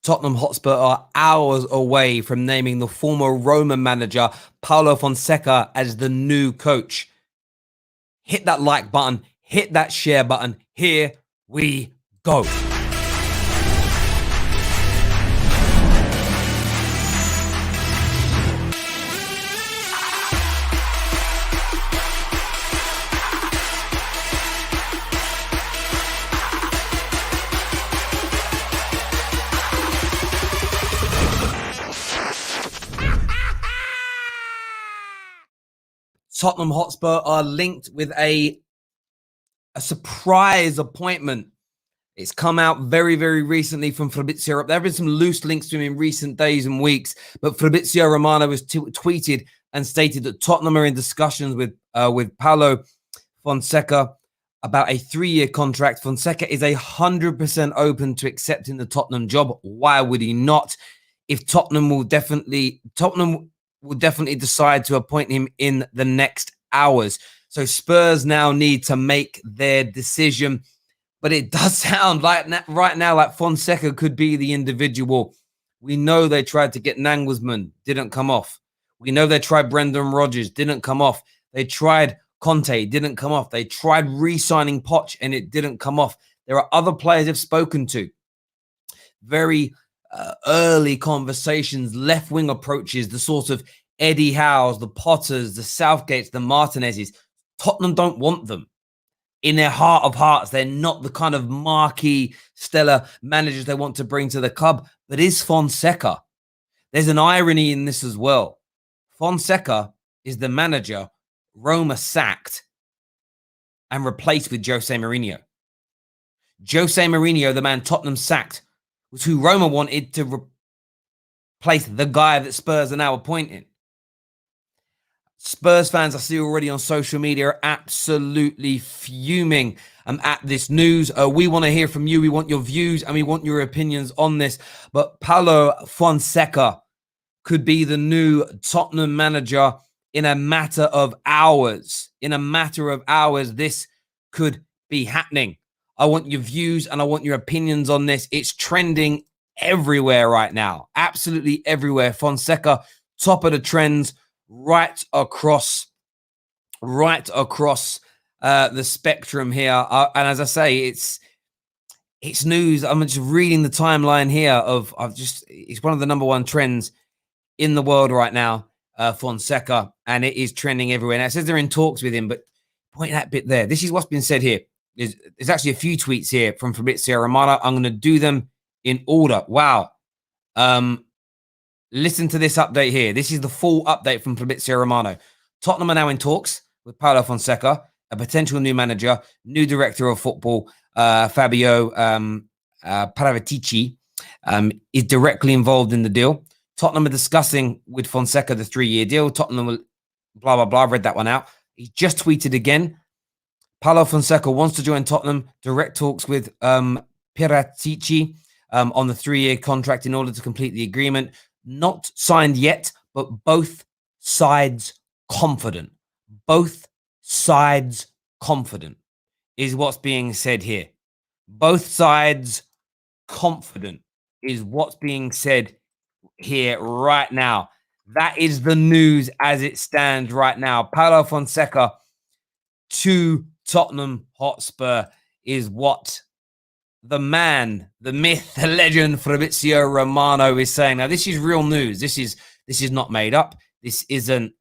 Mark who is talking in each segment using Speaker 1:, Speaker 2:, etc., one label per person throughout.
Speaker 1: Tottenham Hotspur are hours away from naming the former Roma manager Paulo Fonseca as the new coach. Hit that like button, hit that share button. Here we go. Tottenham Hotspur are linked with a surprise appointment. It's come out very, very recently from Fabio. There have been some loose links to him in recent days and weeks, but Fabio Romano has tweeted and stated that Tottenham are in discussions with Paulo Fonseca about a 3-year contract. Fonseca is 100% open to accepting the Tottenham job. Why would he not? If Tottenham will definitely decide to appoint him in the next hours. So Spurs now need to make their decision. But it does sound like right now like Fonseca could be the individual. We know they tried to get Nagelsmann, didn't come off. We know they tried Brendan Rodgers, didn't come off. They tried Conte, didn't come off. They tried re-signing Poch, and it didn't come off. There are other players they've spoken to. Very early conversations, left-wing approaches, the sort of Eddie Howes, the Potters, the Southgates, the Martinezes. Tottenham don't want them. In their heart of hearts, they're not the kind of marquee, stellar managers they want to bring to the club. But is Fonseca? There's an irony in this as well. Fonseca is the manager Roma sacked and replaced with Jose Mourinho. Jose Mourinho, the man Tottenham sacked, was who Roma wanted to replace the guy that Spurs are now appointing. Spurs fans I see already on social media are absolutely fuming at this news. We want to hear from you. We want your views and we want your opinions on this. But Paulo Fonseca could be the new Tottenham manager in a matter of hours. In a matter of hours, this could be happening. I want your views and I want your opinions on this. It's trending everywhere right now. Absolutely everywhere. Fonseca, top of the trends, right across the spectrum here. And as I say, it's news. I'm just reading the timeline here it's one of the number one trends in the world right now, Fonseca, and it is trending everywhere. Now it says they're in talks with him, but point that bit there. This is what's been said here. There's actually a few tweets here from Fabio Romano. I'm going to do them in order. Wow. Listen to this update here. This is the full update from Fabio Romano. Tottenham are now in talks with Paulo Fonseca, a potential new manager, new director of football. Fabio Paratici is directly involved in the deal. Tottenham are discussing with Fonseca the 3-year deal. Tottenham will blah, blah, blah. I've read that one out. He just tweeted again. Paulo Fonseca wants to join Tottenham. Direct talks with Paratici on the 3-year contract in order to complete the agreement. Not signed yet, but both sides confident. Both sides confident is what's being said here. Both sides confident is what's being said here right now. That is the news as it stands right now. Paulo Fonseca to Tottenham Hotspur is what the man, the myth, the legend Fabio Romano is saying. Now, this is real news. This is not made up. This isn't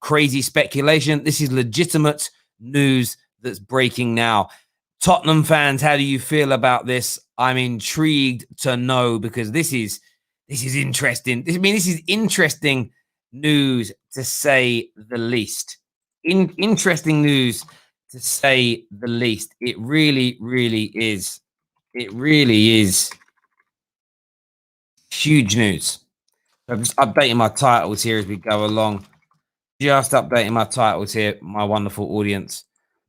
Speaker 1: crazy speculation. This is legitimate news that's breaking now. Tottenham fans, how do you feel about this? I'm intrigued to know, because this is interesting. This is interesting news to say the least. Interesting news to say the least. It really, really is. It really is huge news. I'm just updating my titles here as we go along. Just updating my titles here, my wonderful audience.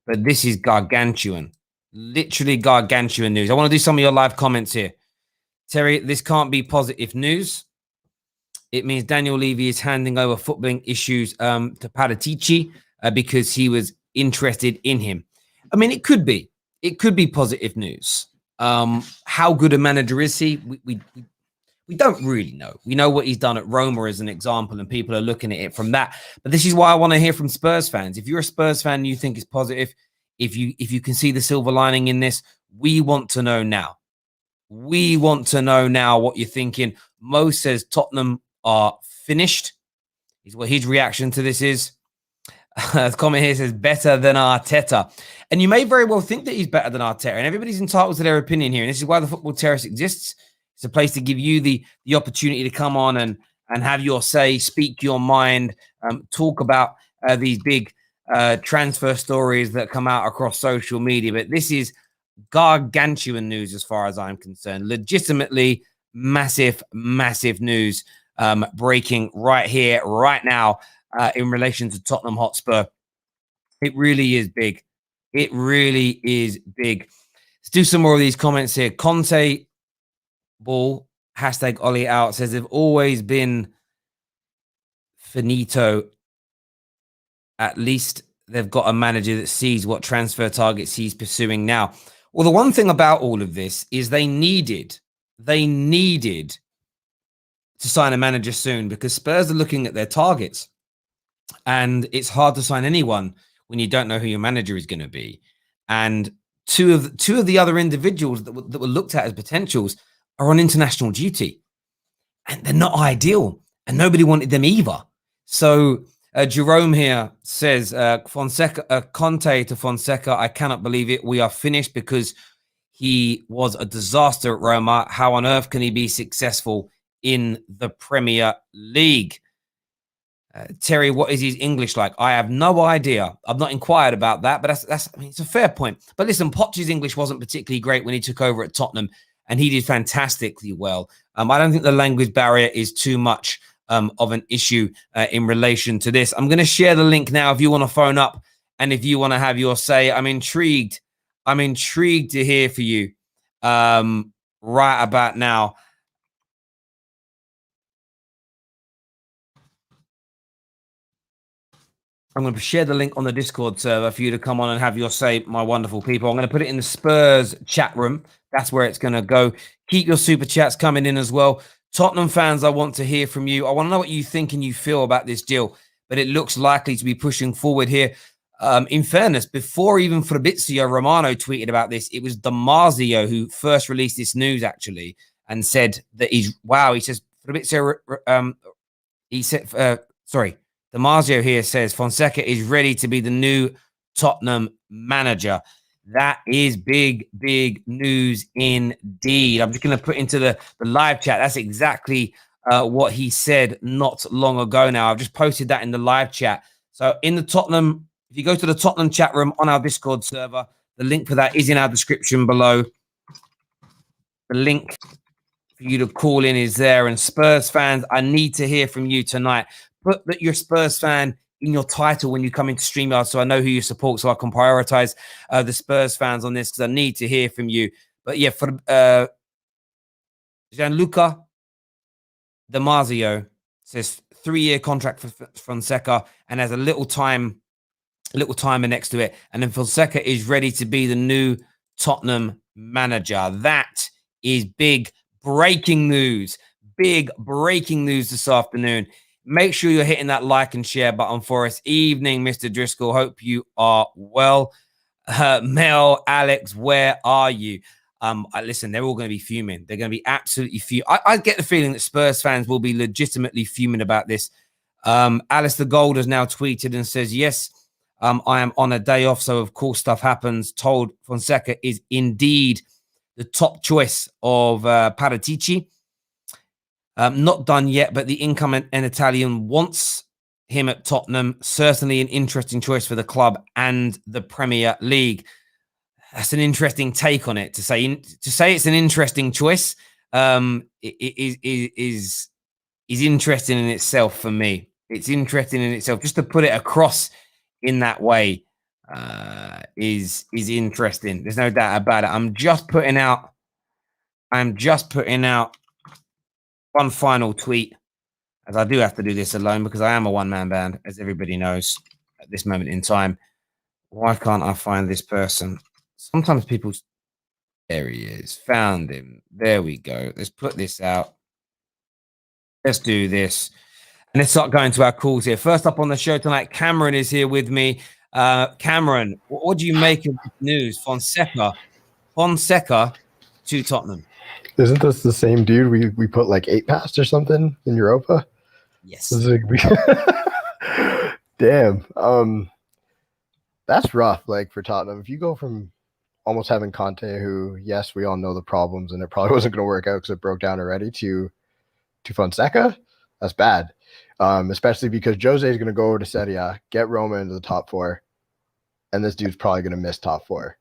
Speaker 1: But this is gargantuan. Literally gargantuan news. I want to do some of your live comments here. Terry, this can't be positive news. It means Daniel Levy is handing over footballing issues to Paratici because he was interested in him. I mean, it could be. It could be positive news. how good a manager is he? We don't really know. We know what he's done at Roma as an example, and people are looking at it from that. But this is why I want to hear from Spurs fans. If you're a Spurs fan and you think it's positive, if you can see the silver lining in this, we want to know now. We want to know now what you're thinking. Mo says Tottenham are finished. Is what his reaction to this is. The comment here says better than Arteta. And you may very well think that he's better than Arteta. And everybody's entitled to their opinion here. And this is why the Football Terrace exists. It's a place to give you the opportunity to come on and have your say, speak your mind, talk about these big transfer stories that come out across social media. But this is gargantuan news as far as I'm concerned. Legitimately massive, massive news breaking right here, right now in relation to Tottenham Hotspur. It really is big. It really is big. Let's do some more of these comments here. Conte ball, hashtag Ollie out, says they've always been finito. At least they've got a manager that sees what transfer targets he's pursuing now. Well, the one thing about all of this is they needed to sign a manager soon, because Spurs are looking at their targets, and it's hard to sign anyone when you don't know who your manager is going to be. And two of the other individuals that were looked at as potentials are on international duty, and they're not ideal, and nobody wanted them either. So Jerome here says, Conte to Fonseca, I cannot believe it. We are finished because he was a disaster at Roma. How on earth can he be successful in the Premier League? Terry, what is his English like? I have no idea. I've not inquired about that, but I mean, it's a fair point. But listen, Poch's English wasn't particularly great when he took over at Tottenham, and he did fantastically well. I don't think the language barrier is too much of an issue in relation to this. I'm going to share the link now if you want to phone up and if you want to have your say. I'm intrigued. I'm intrigued to hear for you right about now. I'm going to share the link on the Discord server for you to come on and have your say, my wonderful people. I'm going to put it in the Spurs chat room. That's where it's going to go. Keep your super chats coming in as well. Tottenham fans, I want to hear from you. I want to know what you think and you feel about this deal, but it looks likely to be pushing forward here. In fairness, before even Fabrizio Romano tweeted about this, it was Damasio who first released this news, actually, and said that he says, Fabrizio, he said, Damasio here says Fonseca is ready to be the new Tottenham manager. That is big, big news indeed. I'm just going to put into the live chat. That's exactly what he said not long ago now. I've just posted that in the live chat. So in the Tottenham, if you go to the Tottenham chat room on our Discord server, the link for that is in our description below. The link for you to call in is there. And Spurs fans, I need to hear from you tonight. Put that you're a Spurs fan in your title when you come into StreamYard, so I know who you support, so I can prioritize the Spurs fans on this, because I need to hear from you. But yeah, for Gianluca Damasio says 3-year contract for Fonseca and has a little timer next to it. And then Fonseca is ready to be the new Tottenham manager. That is big breaking news. Big breaking news this afternoon. Make sure you're hitting that like and share button for us. Evening, Mr. Driscoll. Hope you are well. Mel, Alex, where are you? Listen, they're all going to be fuming. They're going to be absolutely fuming. I get the feeling that Spurs fans will be legitimately fuming about this. Alistair Gold has now tweeted and says, yes, I am on a day off, so of course stuff happens. Told Fonseca is indeed the top choice of Paratici. Not done yet, but the incoming Italian wants him at Tottenham. Certainly an interesting choice for the club and the Premier League. That's an interesting take on it. To say it's an interesting choice is interesting in itself for me. It's interesting in itself. Just to put it across in that way is interesting. There's no doubt about it. I'm just putting out one final tweet, as I do have to do this alone because I am a one-man band, as everybody knows at this moment in time. Why can't I find this person? Sometimes people There he is. Found him. There we go. Let's put this out. Let's do this. And let's start going to our calls here. First up on the show tonight, Cameron is here with me. Cameron, what do you make of this news? Fonseca to Tottenham.
Speaker 2: Isn't this the same dude we put like 8 past or something in Europa?
Speaker 1: Yes.
Speaker 2: Damn. That's rough, like, for Tottenham. If you go from almost having Conte, who, yes, we all know the problems and it probably wasn't going to work out because it broke down already, to Fonseca, that's bad. Especially because Jose is going to go over to Serie A, get Roma into the top 4, and this dude's probably going to miss top 4.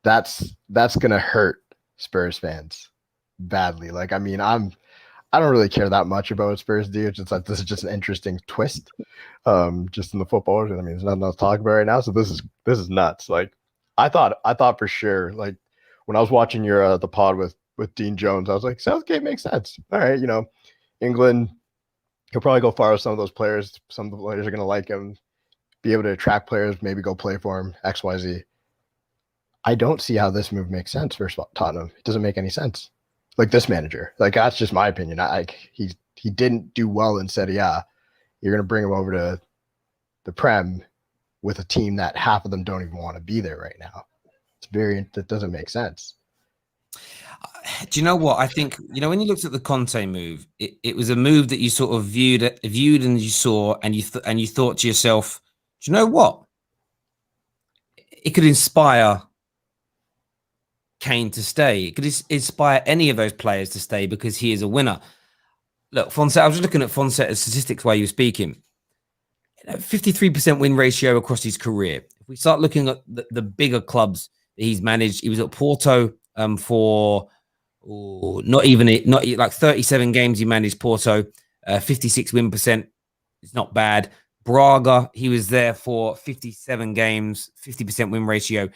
Speaker 2: That's going to hurt Spurs fans badly. Like, I mean, I don't really care that much about what Spurs do. It's just like, this is just an interesting twist, just in the football. I mean, there's nothing else to talk about right now. So this is nuts. Like, I thought for sure, like, when I was watching your the pod with Dean Jones, I was like, Southgate makes sense. All right, England, he'll probably go far with some of those players. Some of the players are going to like him, be able to attract players, maybe go play for him, X, Y, Z. I don't see how this move makes sense for Tottenham. It doesn't make any sense. Like, this manager, like, that's just my opinion. He didn't do well in Serie A. You're going to bring him over to the Prem with a team that half of them don't even want to be there right now. That doesn't make sense.
Speaker 1: Do you know what? I think, when you looked at the Conte move, it was a move that you sort of viewed and you saw, and you thought to yourself, do you know what? It could inspire Kane to stay. It could inspire any of those players to stay because he is a winner. Look, Fonseca, I was just looking at Fonseca's statistics while you were speaking. 53% win ratio across his career. If we start looking at the bigger clubs that he's managed, he was at Porto for not like 37 games he managed Porto, 56 win percent. It's not bad. Braga, he was there for 57 games, 50% win ratio.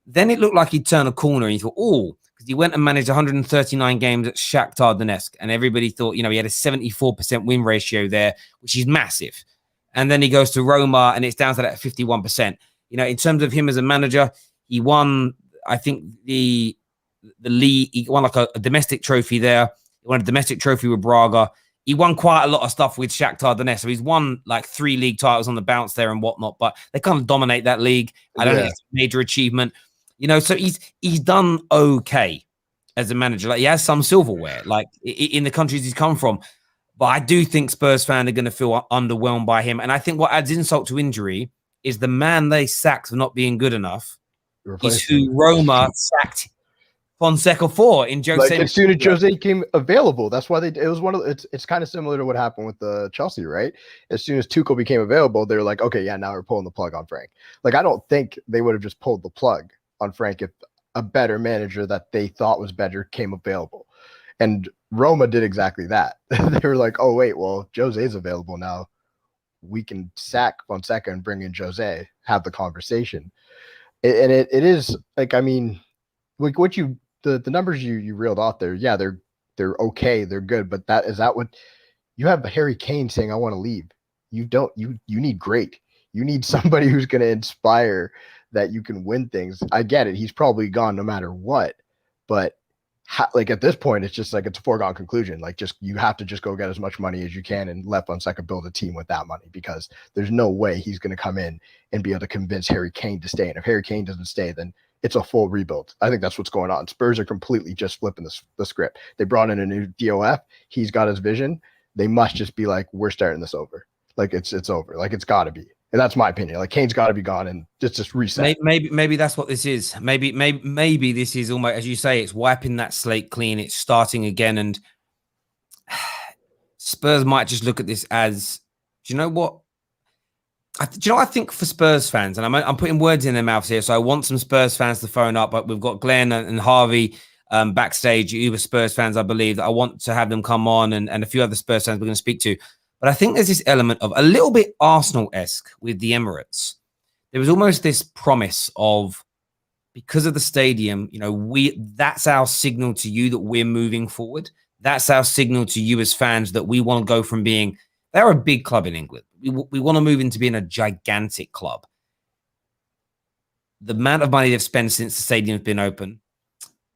Speaker 1: Then it looked like he'd turn a corner and he thought, because he went and managed 139 games at Shakhtar Donetsk, and everybody thought, he had a 74% win ratio there, which is massive. And then he goes to Roma and it's down to that 51%. In terms of him as a manager, he won, I think, the league. He won like a domestic trophy there. He won a domestic trophy with Braga. He won quite a lot of stuff with Shakhtar Donetsk. So he's won like 3 league titles on the bounce there and whatnot, but they kind of dominate that league. I don't think it's a major achievement. So he's done okay as a manager. Like, he has some silverware, like in the countries he's come from. But I do think Spurs fans are going to feel underwhelmed by him. And I think what adds insult to injury is the man they sacked for not being good enough is who Roma sacked Fonseca for in Jose.
Speaker 2: Like, as soon as Jose came available, that's why it's kind of similar to what happened with the Chelsea, right? As soon as Tuchel became available, they were like, okay, yeah, now we're pulling the plug on Frank. Like, I don't think they would have just pulled the plug on Frank if a better manager that they thought was better came available. And Roma did exactly that. They were like, oh, wait, well, Jose's available now. We can sack Fonseca and bring in Jose, have the conversation. And it is, like, I mean, like, the numbers you reeled off there, yeah, they're okay, they're good, but is that what you have? Harry Kane saying, I want to leave. You need great. You need somebody who's going to inspire that you can win things. I get it. He's probably gone no matter what, but like, at this point, it's just like, it's a foregone conclusion. Like, you have to just go get as much money as you can and let Fonseca build a team with that money, because there's no way he's going to come in and be able to convince Harry Kane to stay. And if Harry Kane doesn't stay, then it's a full rebuild. I think that's what's going on. Spurs are completely just flipping the script. They brought in a new DOF. He's got his vision. They must just be like, we're starting this over. Like, it's over. Like, it's got to be. And that's my opinion. Like, Kane's got to be gone and just reset.
Speaker 1: Maybe that's what this is. Maybe this is almost, as you say, it's wiping that slate clean. It's starting again. And Spurs might just look at this as, do you know what? I think for Spurs fans, and I'm putting words in their mouths here, so I want some Spurs fans to phone up, but we've got Glenn and Harvey backstage, Uber Spurs fans, I believe, that I want to have them come on, and a few other Spurs fans we're going to speak to. But I think there's this element of a little bit Arsenal-esque with the Emirates. There was almost this promise of, because of the stadium, that's our signal to you that we're moving forward. That's our signal to you as fans that we want to go from being, they're a big club in England. We want to move into being a gigantic club. The amount of money they've spent since the stadium's been open,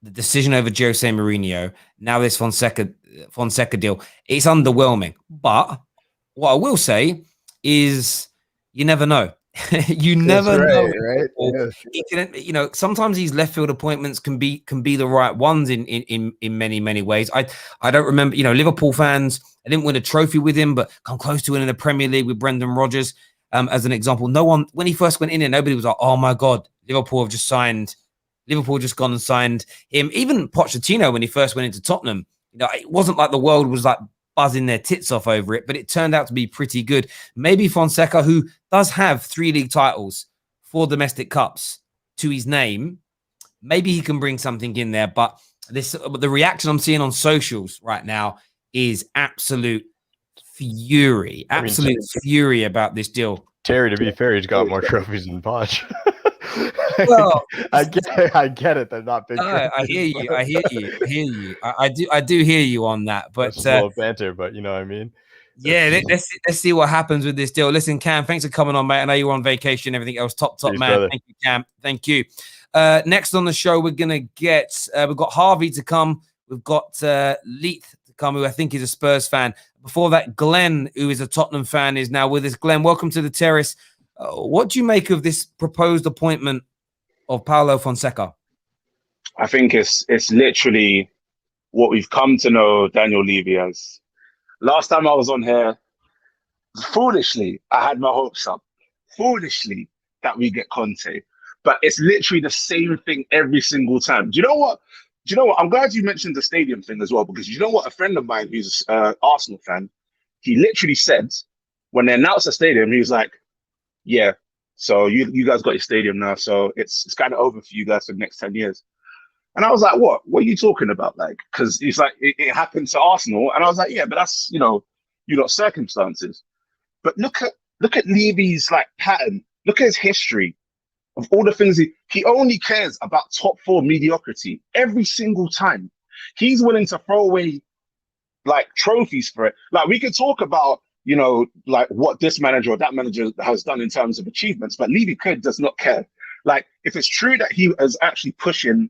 Speaker 1: the decision over Jose Mourinho, now this Fonseca deal, it's underwhelming. But what I will say is you never know. You
Speaker 2: That's
Speaker 1: never know.
Speaker 2: right? Yeah.
Speaker 1: He can, you know, sometimes these left field appointments can be the right ones in many ways. I don't remember, you know, Liverpool fans. I didn't win a trophy with him, but come close to winning the Premier League with Brendan Rodgers. As an example, no one, when he first went in there, nobody was like, "Oh my God, Liverpool just gone and signed him." Even Pochettino, when he first went into Tottenham, you know, it wasn't like the world was like buzzing their tits off over it, but it turned out to be pretty good. Maybe Fonseca, who does have 3 league titles, 4 domestic cups to his name, maybe he can bring something in there. But the reaction I'm seeing on socials right now is absolute fury, fury about this deal.
Speaker 2: Terry, to be fair, he's got more trophies than Poch.
Speaker 1: Well,
Speaker 2: I get it. They're not big.
Speaker 1: I hear you. I do hear you on that. But
Speaker 2: that's a little banter, but you know what I mean.
Speaker 1: Yeah, let's see what happens with this deal. Listen, Cam, thanks for coming on, mate. I know you were on vacation, everything else. Top
Speaker 2: Peace,
Speaker 1: man.
Speaker 2: brother.
Speaker 1: Thank you, Cam. Thank you. Next on the show, we're gonna get we've got Harvey to come. We've got Leith to come, who I think is a Spurs fan. Before that, Glenn, who is a Tottenham fan, is now with us. Glenn, welcome to the terrace. What do you make of this proposed appointment of Paulo Fonseca?
Speaker 3: I think it's literally what we've come to know Daniel Levy as. Last time I was on here, foolishly, I had my hopes up. Foolishly, that we get Conte. But it's literally the same thing every single time. Do you know what? I'm glad you mentioned the stadium thing as well, because you know what? A friend of mine who's an Arsenal fan, he literally said, when they announced the stadium, he was like, yeah, so you guys got your stadium now, so it's kind of over for you guys for the next 10 years. And I was like, what are you talking about? Like, because it's like, it happened to Arsenal. And I was like, yeah, but that's, you know circumstances. But look at Levy's like pattern. Look at his history of all the things he only cares about top 4 mediocrity every single time. He's willing to throw away like trophies for it. Like, we could talk about, you know, like what this manager or that manager has done in terms of achievements, but Levy does not care. Like, if it's true that he is actually pushing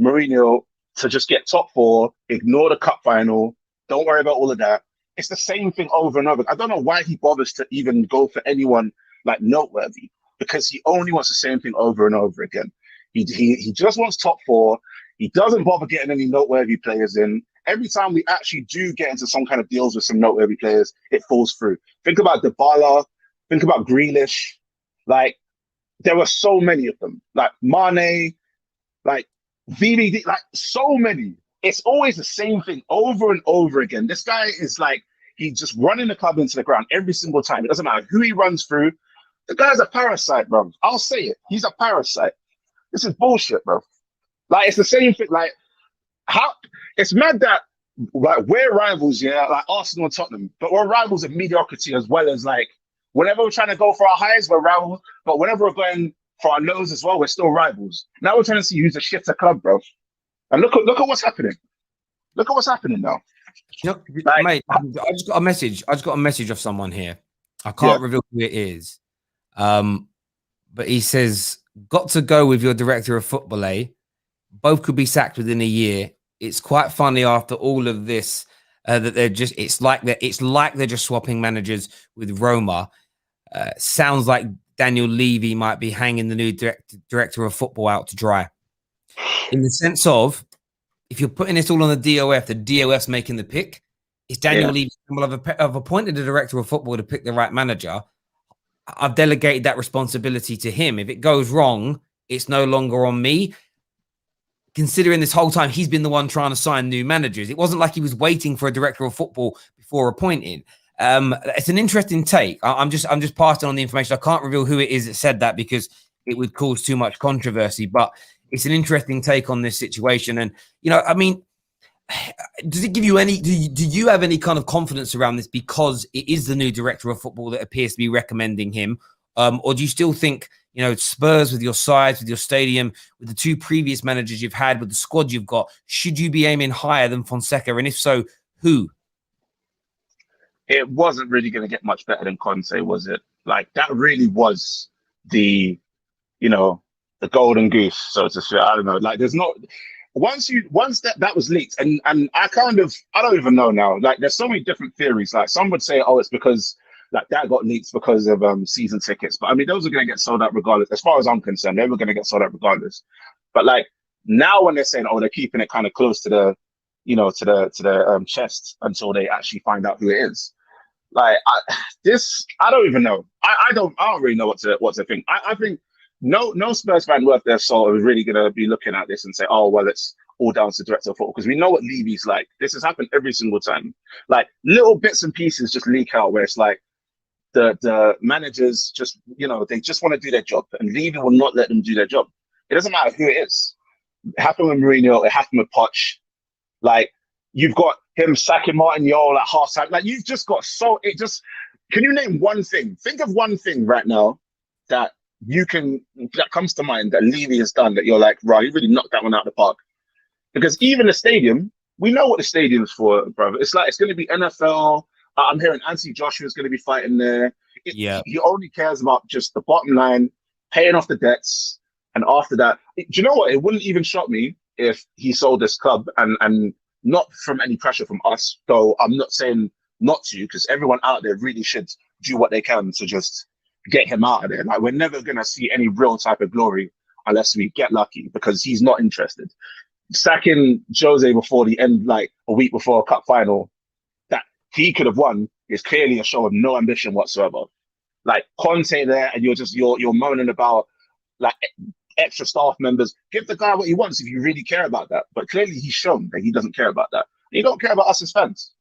Speaker 3: Mourinho to just get top 4, ignore the cup final, don't worry about all of that. It's the same thing over and over. I don't know why he bothers to even go for anyone like noteworthy, because he only wants the same thing over and over again. He just wants top 4. He doesn't bother getting any noteworthy players in. Every time we actually do get into some kind of deals with some noteworthy players, it falls through. Think about Dybala, think about Grealish. Like, there were so many of them. Like Mane, like VVD, like so many. It's always the same thing over and over again. This guy is like, he's just running the club into the ground every single time. It doesn't matter who he runs through. The guy's a parasite, bro. I'll say it. He's a parasite. This is bullshit, bro. Like, it's the same thing. Like, how it's mad that like we're rivals, yeah, like Arsenal and Tottenham, but we're rivals of mediocrity as well as like whenever we're trying to go for our highs, we're rivals. But whenever we're going for our lows as well, we're still rivals. Now we're trying to see who's a shitter club, bro. And look at what's happening. Look at what's happening now.
Speaker 1: You know,
Speaker 3: Like,
Speaker 1: mate, I just got a message. I just got a message of someone here. I can't reveal who it is. But he says, got to go with your director of football, eh? Both could be sacked within a year. It's quite funny after all of this that it's like they're just swapping managers with Roma. Sounds like Daniel Levy might be hanging the new director of football out to dry. In the sense of, if you're putting this all on the DOF's making the pick. It's Daniel Levy. Well, I've appointed the director of football to pick the right manager. I've delegated that responsibility to him. If it goes wrong, it's no longer on me. Considering this whole time he's been the one trying to sign new managers, it wasn't like he was waiting for a director of football before appointing. It's an interesting take. I'm just passing on the information. I can't reveal who it is that said that because it would cause too much controversy. But it's an interesting take on this situation. And you know, I mean, does it give you any? Do you have any kind of confidence around this because it is the new director of football that appears to be recommending him, or do you still think? You know, Spurs with your size, with your stadium, with the 2 previous managers you've had, with the squad you've got, should you be aiming higher than Fonseca? And if so, who?
Speaker 3: It wasn't really going to get much better than Conte, was it? Like, that really was the golden goose, so to speak. I don't know. Like, there's not. once that was leaked, and I don't even know now. Like, there's so many different theories. Like, some would say, oh, it's because like that got leaked because of season tickets. But I mean, those are going to get sold out regardless. As far as I'm concerned, they were going to get sold out regardless. But like now, when they're saying, oh, they're keeping it kind of close to the, chest until they actually find out who it is. Like, I don't even know. I don't really know what to think. I think no Spurs fan worth their salt is really gonna be looking at this and say, oh well, it's all down to the director of football, because we know what Levy's like. This has happened every single time. Like, little bits and pieces just leak out where it's like the managers just, they just want to do their job, and Levy will not let them do their job. It doesn't matter who it is. It happened with Mourinho. It happened with Poch. Like, you've got him sacking Martin Yole at halftime. Like, you've just got can you name one thing? Think of one thing right now that comes to mind that Levy has done that you're like, right, he really knocked that one out of the park. Because even the stadium, we know what the stadium's for, brother. It's like, it's going to be NFL. I'm hearing Anthony Joshua's going to be fighting there. He only cares about just the bottom line, paying off the debts. And after that, do you know what? It wouldn't even shock me if he sold this club, and not from any pressure from us, though I'm not saying not to, because everyone out there really should do what they can to just get him out of there. Like, we're never going to see any real type of glory unless we get lucky, because he's not interested. Sacking Jose before the end, like a week before a cup final that he could have won, is clearly a show of no ambition whatsoever. Like, Conte there, and you're moaning about like extra staff members. Give the guy what he wants if you really care about that. But clearly he's shown that he doesn't care about that. He don't care about us as fans.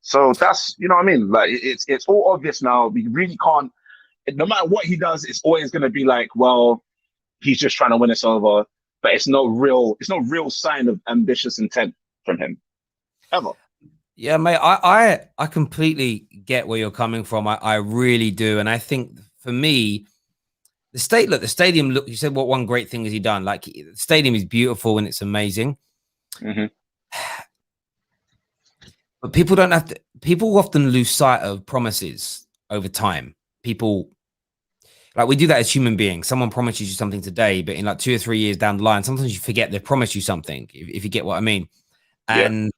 Speaker 3: So that's, you know what I mean? Like, it's all obvious now. We really can't, no matter what he does, it's always going to be like, well, he's just trying to win us over. But it's no real sign of ambitious intent from him, ever.
Speaker 1: Yeah, mate, I completely get where you're coming from. I really do. And I think for me, the stadium, look, you said what one great thing has he done? Like, the stadium is beautiful and it's amazing.
Speaker 3: Mm-hmm.
Speaker 1: But people often lose sight of promises over time. People, like, we do that as human beings. Someone promises you something today, but in like 2 or 3 years down the line, sometimes you forget they promised you something, if you get what I mean. And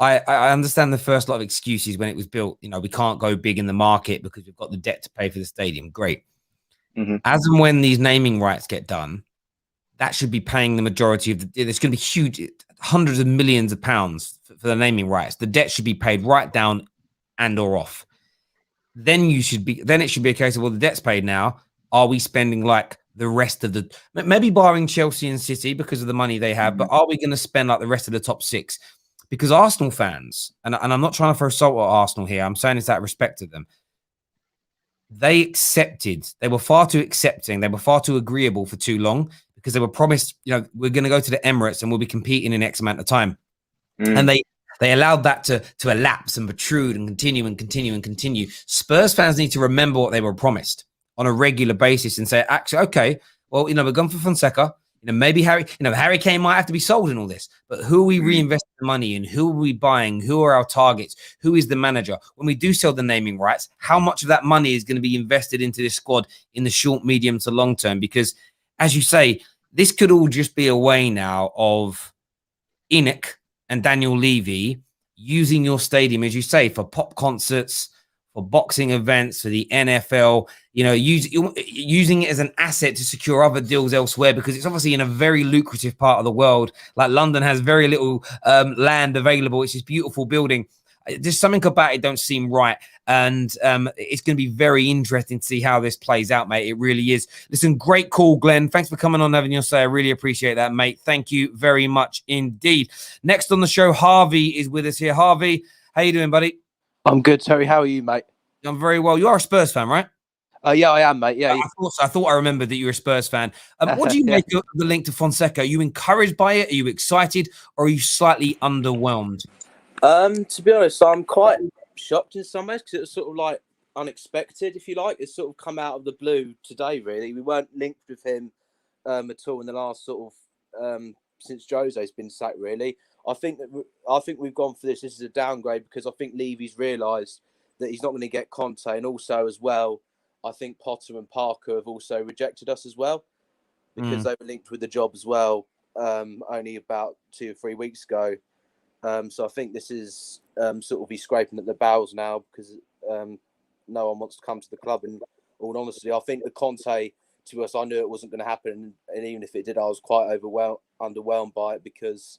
Speaker 1: I understand the first lot of excuses when it was built. We can't go big in the market because we've got the debt to pay for the stadium. Great.
Speaker 3: Mm-hmm.
Speaker 1: As and when these naming rights get done, that should be paying the majority of there's going to be huge, hundreds of millions of pounds for the naming rights. The debt should be paid right down and or off. Then it should be a case of, well, the debt's paid now. Are we spending like the rest of maybe barring Chelsea and City because of the money they have, but are we going to spend like the rest of the top six? Because Arsenal fans, and I'm not trying to throw salt at Arsenal here, I'm saying it's out of respect to them. They were far too accepting. They were far too agreeable for too long, because they were promised, we're going to go to the Emirates and we'll be competing in X amount of time. And they allowed that to elapse and protrude and continue and continue and continue. Spurs fans need to remember what they were promised on a regular basis and say, actually, okay, well, we're going for Fonseca. Maybe Harry Kane might have to be sold in all this, but who are we reinvesting the money in? Who are we buying? Who are our targets? Who is the manager? When we do sell the naming rights, how much of that money is going to be invested into this squad in the short, medium to long term? Because, as you say, this could all just be a way now of Enoch and Daniel Levy using your stadium, as you say, for pop concerts, for boxing events, for the NFL, using it as an asset to secure other deals elsewhere, because it's obviously in a very lucrative part of the world. Like, London has very little land available. It's this beautiful building. There's something about it don't seem right. And it's going to be very interesting to see how this plays out, mate. It really is. Listen, great call, Glenn. Thanks for coming on, having your say. I really appreciate that, mate. Thank you very much indeed. Next on the show, Harvey is with us here. Harvey, how you doing, buddy?
Speaker 4: I'm good, Terry. How are you, mate?
Speaker 1: I'm very well. You are a Spurs fan, right?
Speaker 4: Yeah, I am, mate. Yeah.
Speaker 1: I thought I remembered that you were a Spurs fan. What do you make of the link to Fonseca? Are you encouraged by it? Are you excited? Or are you slightly underwhelmed?
Speaker 4: To be honest, I'm quite shocked in some ways, because it was sort of like unexpected, if you like. It's sort of come out of the blue today, really. We weren't linked with him at all in the last sort of since Jose's been sacked, really. I think we've gone for this. This is a downgrade, because I think Levy's realised that he's not going to get Conte, and also as well, I think Potter and Parker have also rejected us as well, because they were linked with the job as well. only about 2 or 3 weeks ago. So I think this is sort of be scraping at the bowels now because no one wants to come to the club. And all honesty, I think the Conte, to us, I knew it wasn't going to happen, and even if it did, I was quite underwhelmed by it because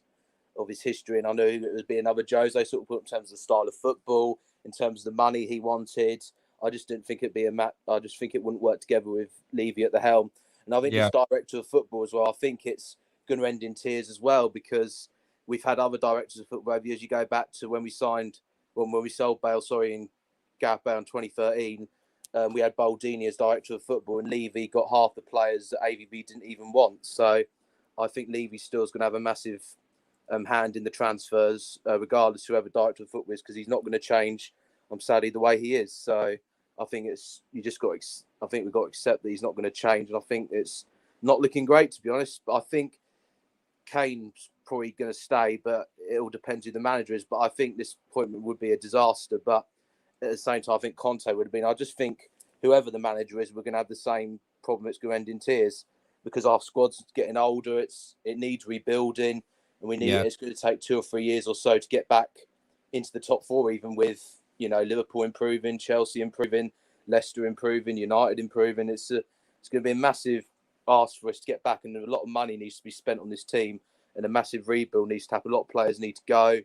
Speaker 4: of his history, and I knew it would be another Jose sort of put in terms of the style of football, in terms of the money he wanted. I just didn't think it'd be I just think it wouldn't work together with Levy at the helm. And I think this director of football as well, I think it's going to end in tears as well because we've had other directors of football over years. You go back to when we sold Bale, in Gareth Bale in 2013. We had Baldini as director of football, and Levy got half the players that AVB didn't even want. So I think Levy still is going to have a massive hand in the transfers, regardless whoever director of football is, because he's not going to change. I'm sadly the way he is. So I think we've got to accept that he's not going to change, and I think it's not looking great, to be honest. But I think Kane's probably going to stay, but it all depends who the manager is. But I think this appointment would be a disaster. But at the same time, I think Conte would have been. I just think whoever the manager is, we're going to have the same problem. It's going to end in tears because our squad's getting older. It needs rebuilding, and it's going to take 2 or 3 years or so to get back into the top 4, even with Liverpool improving, Chelsea improving, Leicester improving, United improving. It's going to be a massive ask for us to get back, and a lot of money needs to be spent on this team, and a massive rebuild needs to happen. A lot of players need to go,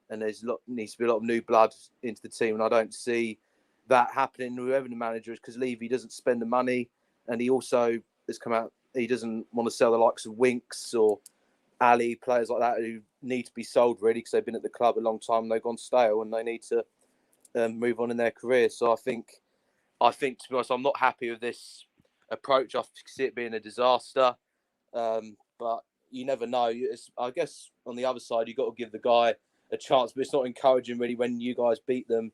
Speaker 4: and needs to be a lot of new blood into the team, and I don't see that happening whoever the manager is, because Levy doesn't spend the money, and he also has come out, he doesn't want to sell the likes of Winks or Ali, players like that who need to be sold really because they've been at the club a long time and they've gone stale and they need to move on in their career. So I think to be honest, I'm not happy with this approach. I see it being a disaster, but you never know. I guess on the other side, you've got to give the guy a chance, but it's not encouraging really when you guys beat them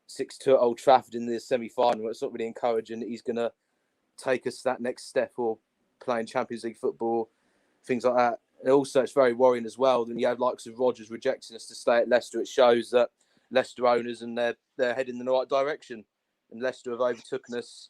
Speaker 4: 6-2 at Old Trafford in the semi-final. It's not really encouraging that he's going to take us to that next step or playing Champions League football, things like that. And also, it's very worrying as well that you have likes of Rodgers rejecting us to stay at Leicester. It shows that Leicester owners and they're heading in the right direction. And Leicester have overtaken us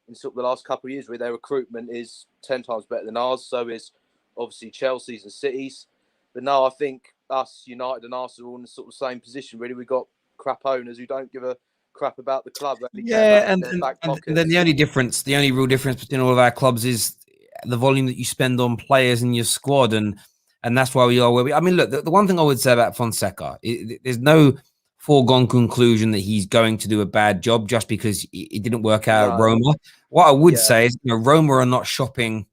Speaker 4: in sort of the last couple of years where their recruitment is 10 times better than ours. So is obviously Chelsea's and City's. But no, I think us, United and Arsenal, are in the sort of same position. Really, we've got crap owners who don't give a crap about the club.
Speaker 1: And then the only real difference between all of our clubs is the volume that you spend on players in your squad, and that's why we are where we. I mean, look, the one thing I would say about Fonseca, there's no foregone conclusion that he's going to do a bad job just because it didn't work out at Roma. What I would say is, Roma are not shopping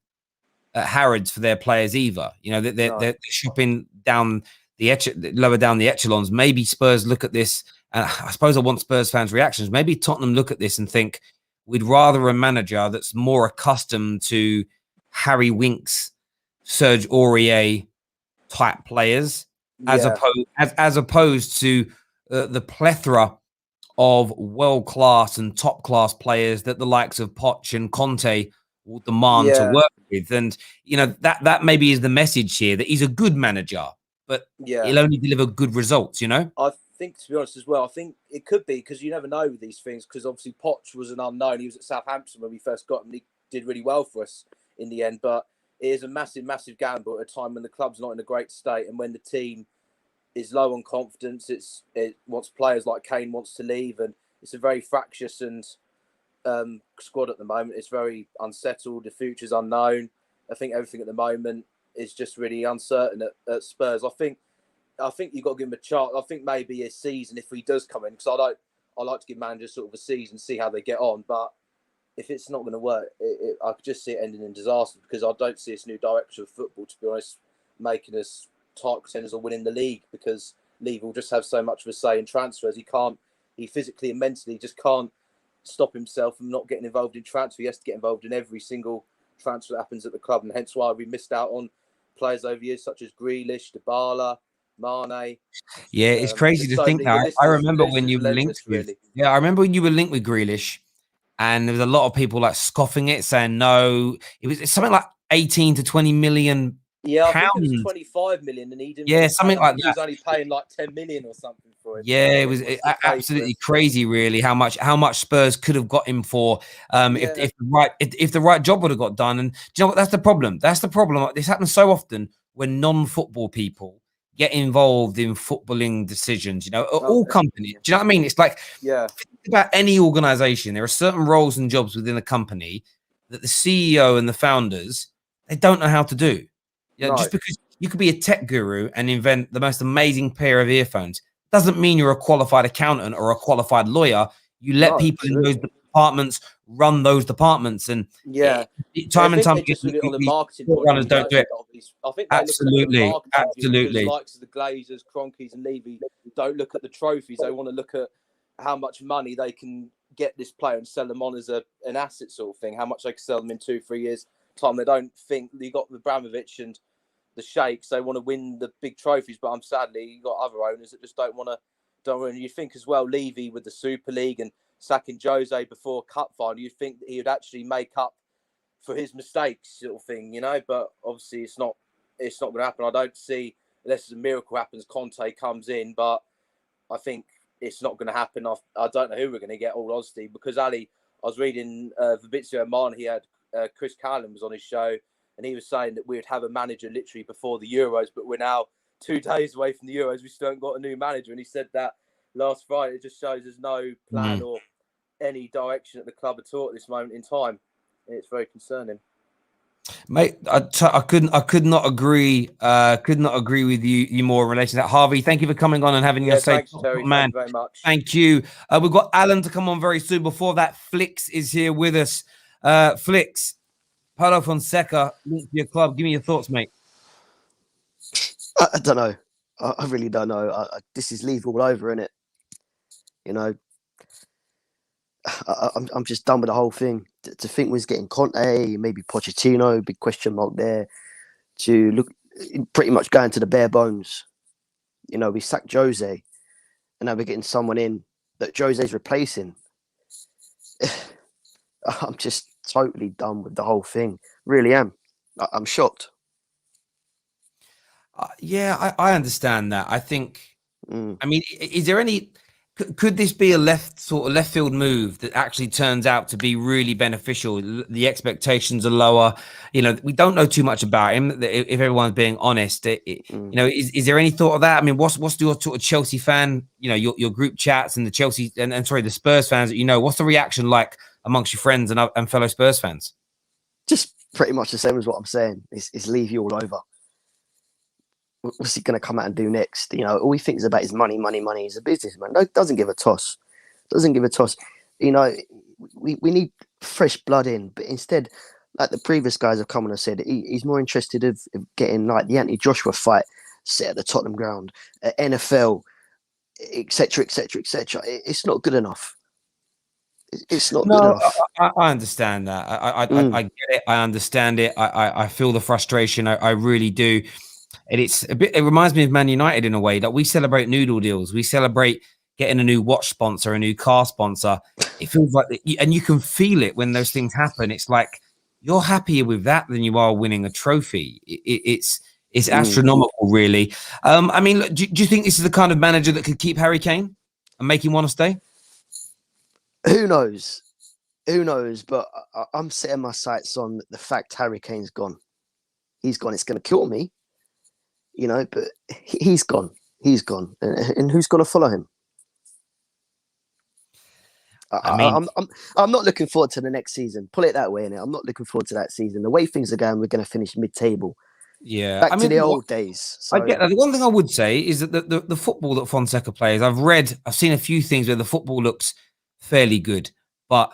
Speaker 1: at Harrods for their players either. They're shopping down lower down the echelons. Maybe Spurs look at this, and I suppose I want Spurs fans' reactions. Maybe Tottenham look at this and think we'd rather a manager that's more accustomed to Harry Winks, Serge Aurier type players, as opposed to the plethora of world-class and top-class players that the likes of Poch and Conte will demand to work with. And, that maybe is the message here, that he's a good manager, but he'll only deliver good results,
Speaker 4: I think, to be honest as well, I think it could be because you never know with these things, because obviously Poch was an unknown. He was at Southampton when we first got him. He did really well for us in the end, but it is a massive, massive gamble at a time when the club's not in a great state and when the team is low on confidence. It wants players like Kane wants to leave, and it's a very fractious and squad at the moment. It's very unsettled. The future's unknown. I think everything at the moment is just really uncertain at Spurs. I think you've got to give him a chance. I think maybe a season if he does come in, because I like to give managers sort of a season, see how they get on. But if it's not going to work, I could just see it ending in disaster, because I don't see this new director of football, to be honest, making us title contenders or winning the league, because Levy will just have so much of a say in transfers. He physically and mentally just can't stop himself from not getting involved in transfer. He has to get involved in every single transfer that happens at the club, and hence why we missed out on players over years such as Grealish, Dybala, Mane.
Speaker 1: Yeah, it's crazy to think now. I remember when you were linked with. Yeah, I remember when you were linked with Grealish, and there was a lot of people like scoffing it, saying no. It's something like 18 to 20 million.
Speaker 4: Yeah, I think it was 25 million, and he didn't.
Speaker 1: Yeah, something like that.
Speaker 4: He was only paying like 10 million or something for him.
Speaker 1: Yeah, it was absolutely crazy, really, how much Spurs could have got him for if the right job would have got done. And do you know what? That's the problem. This happens so often when non-football people get involved in footballing decisions. You know, all companies. Do you know what I mean? It's like, think about any organization. There are certain roles and jobs within a company that the CEO and the founders, they don't know how to do. Yeah, just because you could be a tech guru and invent the most amazing pair of earphones doesn't mean you're a qualified accountant or a qualified lawyer. You let people in those departments run those departments, and time and time
Speaker 4: again, just on the marketing
Speaker 1: runners don't do it.
Speaker 4: I think they
Speaker 1: Absolutely,
Speaker 4: look at the marketing view, because
Speaker 1: absolutely.
Speaker 4: likes of the Glazers, Kroenkes, and Levy don't look at the trophies. They want to look at how much money they can get this player and sell them on as an asset sort of thing. How much they can sell them in 2-3 years time. They don't think you got Abramovich and the Sheikhs. They want to win the big trophies, but sadly you got other owners that just don't want to. You think as well, Levy with the Super League and sacking Jose before cup final, you'd think that he would actually make up for his mistakes, sort of thing, you know. But obviously, it's not going to happen. I don't see, unless a miracle happens, Conte comes in, but I think it's not going to happen. I don't know who we're going to get, all honesty, because Ali, I was reading Fabrizio Romano, he had Chris Callan was on his show, and he was saying that we'd have a manager literally before the Euros, but we're now 2 days away from the Euros. We still haven't got a new manager, and he said that last Friday. It just shows there's no plan or any direction at the club at all at this moment in time, and it's very concerning.
Speaker 1: Mate, I could not agree. Could not agree with you more in relation to that. Harvey, thank you for coming on and having your say.
Speaker 4: Thanks, Terry.
Speaker 1: Man,
Speaker 4: thank you very much.
Speaker 1: Thank you. We've got Alan to come on very soon. Before that, Flix is here with us. Flix, Paulo Fonseca, linked to your club. Give me your thoughts, mate.
Speaker 5: I don't know. I really don't know. This is Leave all over, isn't it? You know, I'm just done with the whole thing. To think we're getting Conte, maybe Pochettino, big question mark there. To look, pretty much going to the bare bones. You know, we sacked Jose, and now we're getting someone in that Jose's replacing. I'm just totally done with the whole thing. Really am. I'm shocked.
Speaker 1: Yeah, I understand that. I think, I mean, is there any, could this be a left field move that actually turns out to be really beneficial? The expectations are lower. You know, we don't know too much about him, if everyone's being honest. You know, is there any thought of that? I mean, what's your sort of Chelsea fan, you know, your group chats and the Chelsea and the Spurs fans that, you know, what's the reaction like amongst your friends and fellow Spurs fans?
Speaker 5: Just pretty much the same as what I'm saying. It's leave you all over. What's he going to come out and do next? You know, all he thinks about is money, money, money. He's a businessman. Doesn't give a toss. Doesn't give a toss. You know, we need fresh blood in. But instead, like the previous guys have come on and said, he's more interested of getting like the Anthony Joshua fight set at the Tottenham ground, NFL, etc., etc., etc. It's not good enough. It's not good enough.
Speaker 1: I understand that. I get it. I understand it. I feel the frustration. I really do. And it reminds me of Man United in a way that we celebrate noodle deals. We celebrate getting a new watch sponsor, a new car sponsor. It feels like, and you can feel it when those things happen. It's like you're happier with that than you are winning a trophy. It's astronomical, really. I mean, look, do you think this is the kind of manager that could keep Harry Kane and make him want to stay?
Speaker 5: Who knows? Who knows? But I'm setting my sights on the fact Harry Kane's gone. He's gone. It's going to kill me. You know, but he's gone. He's gone. And who's going to follow him? I'm not looking forward to the next season. Put it that way, innit? I'm not looking forward to that season. The way things are going, we're going to finish mid-table.
Speaker 1: Yeah.
Speaker 5: Back to the old days. So.
Speaker 1: I get that. The one thing I would say is that the football that Fonseca plays, I've seen a few things where the football looks fairly good. But,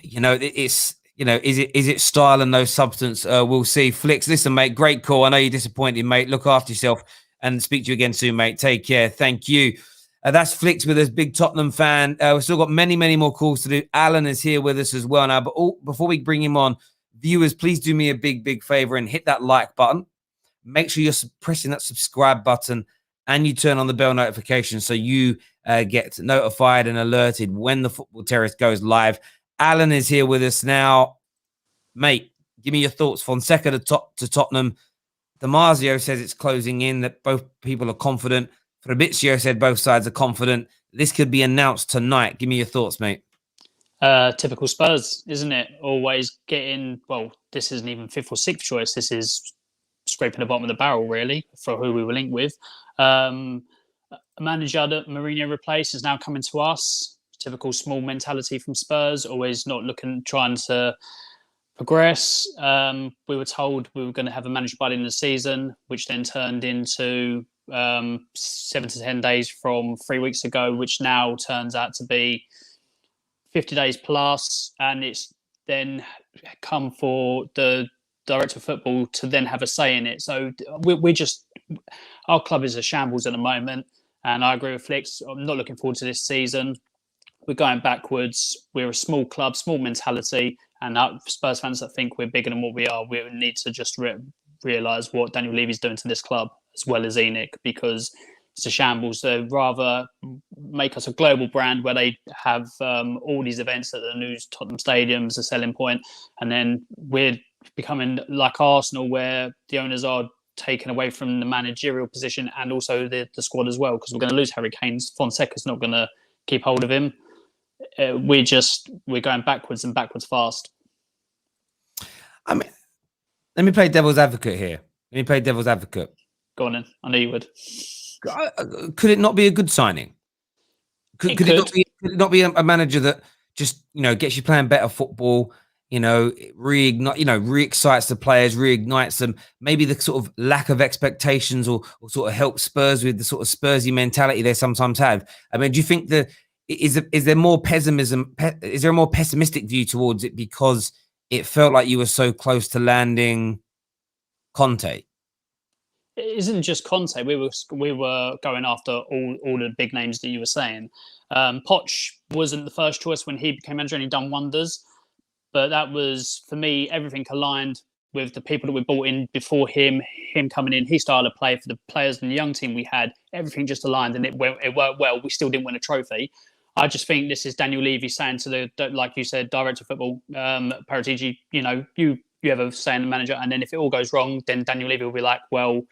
Speaker 1: you know, it's... You know, is it style and no substance? We'll see. Flix, listen, mate, great call. I know you're disappointed, mate. Look after yourself and speak to you again soon, mate. Take care. Thank you. That's Flix with us, big Tottenham fan. We've still got many, many more calls to do. Alan is here with us as well now. But before we bring him on, viewers, please do me a big, big favor and hit that like button. Make sure you're pressing that subscribe button and you turn on the bell notification so you get notified and alerted when the Football Terrace goes live. Alan is here with us now. Mate, give me your thoughts. Fonseca to Tottenham. Damasio says it's closing in, that both people are confident. Fabrizio said both sides are confident. This could be announced tonight. Give me your thoughts, mate.
Speaker 6: Typical Spurs, isn't it? Always getting, well, this isn't even fifth or sixth choice. This is scraping the bottom of the barrel, really, for who we were linked with. A manager that Mourinho replaced is now coming to us. Typical small mentality from Spurs, always not trying to progress. We were told we were going to have a manager by the end of the season, which then turned into 7 to 10 days from 3 weeks ago, which now turns out to be 50 days plus, and it's then come for the director of football to then have a say in it. So our club is a shambles at the moment, and I agree with Flicks. I'm not looking forward to this season. We're going backwards. We're a small club, small mentality, and Spurs fans that think we're bigger than what we are, we need to just realise what Daniel Levy's doing to this club, as well as Enoch, because it's a shambles. So rather make us a global brand where they have all these events at the new Tottenham stadiums, a selling point, and then we're becoming like Arsenal, where the owners are taken away from the managerial position and also the squad as well, because we're going to lose Harry Kane. Fonseca's not going to keep hold of him. We're going backwards and backwards fast.
Speaker 1: I mean, let me play devil's advocate here.
Speaker 6: Go on then. I knew you would.
Speaker 1: Could it not be a good signing? Could it not be a manager that just, gets you playing better football, re-excites the players, reignites them, maybe the sort of lack of expectations or sort of help Spurs with the sort of Spursy mentality they sometimes have? I mean, do you think is there more pessimism? Is there a more pessimistic view towards it because it felt like you were so close to landing Conte?
Speaker 6: It isn't just Conte. We were going after all the big names that you were saying. Poch wasn't the first choice when he became manager, and he done wonders. But that was, for me, everything aligned with the people that we brought in before him coming in. His style of play for the players and the young team we had, everything just aligned, and it worked well. We still didn't win a trophy. I just think this is Daniel Levy saying to the, like you said, director of football, Paratici, you have a say in the manager, and then if it all goes wrong, then Daniel Levy will be like, well,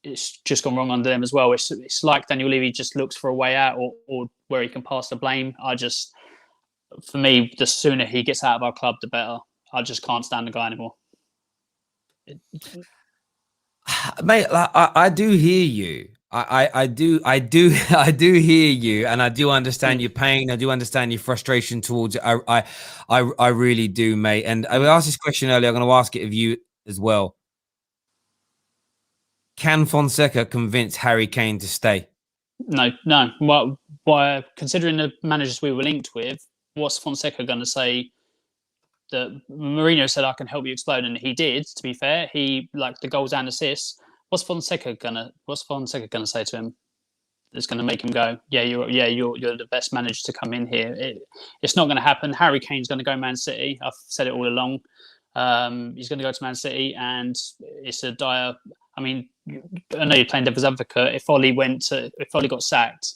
Speaker 6: it's just gone wrong under them as well. It's like Daniel Levy just looks for a way out or where he can pass the blame. For me, the sooner he gets out of our club, the better. I just can't stand the guy anymore.
Speaker 1: Mate, I do hear you. I do hear you, and I do understand your pain. I do understand your frustration towards it. I really do, mate. And I asked this question earlier. I'm going to ask it of you as well. Can Fonseca convince Harry Kane to stay?
Speaker 6: No. Why, considering the managers we were linked with, what's Fonseca going to say? That Mourinho said, I can help you explode, and he did. To be fair, he like the goals and assists. What's Fonseca gonna say to him? It's going to make him go, you're the best manager to come in here. It's not going to happen. Harry Kane's going to go Man City. I've said it all along. He's going to go to Man City, and it's a dire. I mean, I know you're playing devil's advocate. If Ollie got sacked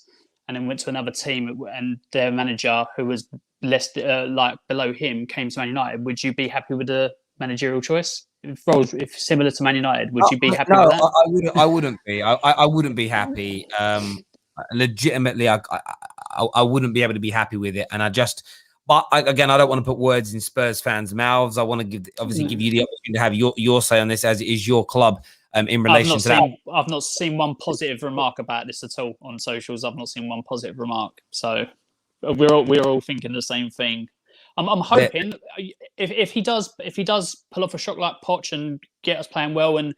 Speaker 6: and then went to another team, and their manager, who was less below him, came to Man United, would you be happy with the managerial choice? If similar to Man United, would you be happy with that?
Speaker 1: I wouldn't be. I wouldn't be happy. Legitimately, I wouldn't be able to be happy with it. And but I don't want to put words in Spurs fans' mouths. I want to give you the opportunity to have your say on this, as it is your club. In relation to that,
Speaker 6: I've not seen one positive remark about this at all on socials. I've not seen one positive remark. So we're all thinking the same thing. I'm hoping if he does pull off a shock like Poch and get us playing well and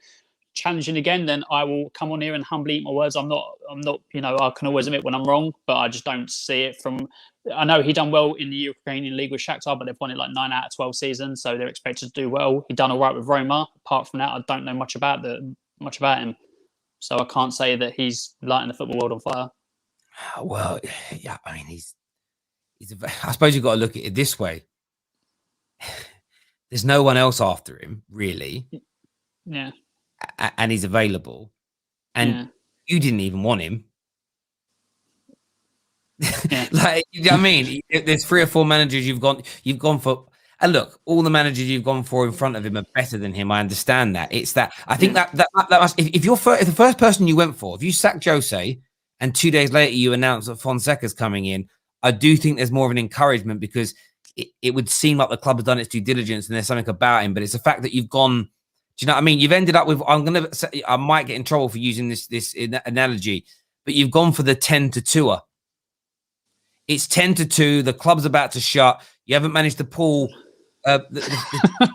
Speaker 6: challenging again, then I will come on here and humbly eat my words. I'm not. I can always admit when I'm wrong, but I just don't see it from. I know he done well in the Ukrainian League with Shakhtar, but they've won it like 9 out of 12 seasons, so they're expected to do well. He done all right with Roma. Apart from that, I don't know much about him, so I can't say that he's lighting the football world on fire.
Speaker 1: Well, yeah, I mean, I suppose you've got to look at it this way. There's no one else after him, really.
Speaker 6: Yeah.
Speaker 1: And he's available. And you didn't even want him.
Speaker 6: Yeah.
Speaker 1: Like, you know what I mean? There's 3 or 4 managers you've gone for. And look, all the managers you've gone for in front of him are better than him. I understand that. It's that I think that must, if the first person you went for, if you sacked Jose and 2 days later you announce that Fonseca's coming in, I do think there's more of an encouragement, because it would seem like the club has done its due diligence and there's something about him. But it's the fact that you've gone Do you know what I mean? You've ended up with, I might get in trouble for using this analogy, but you've gone for the 10-2. It's 10-2. The club's about to shut. You haven't managed to pull the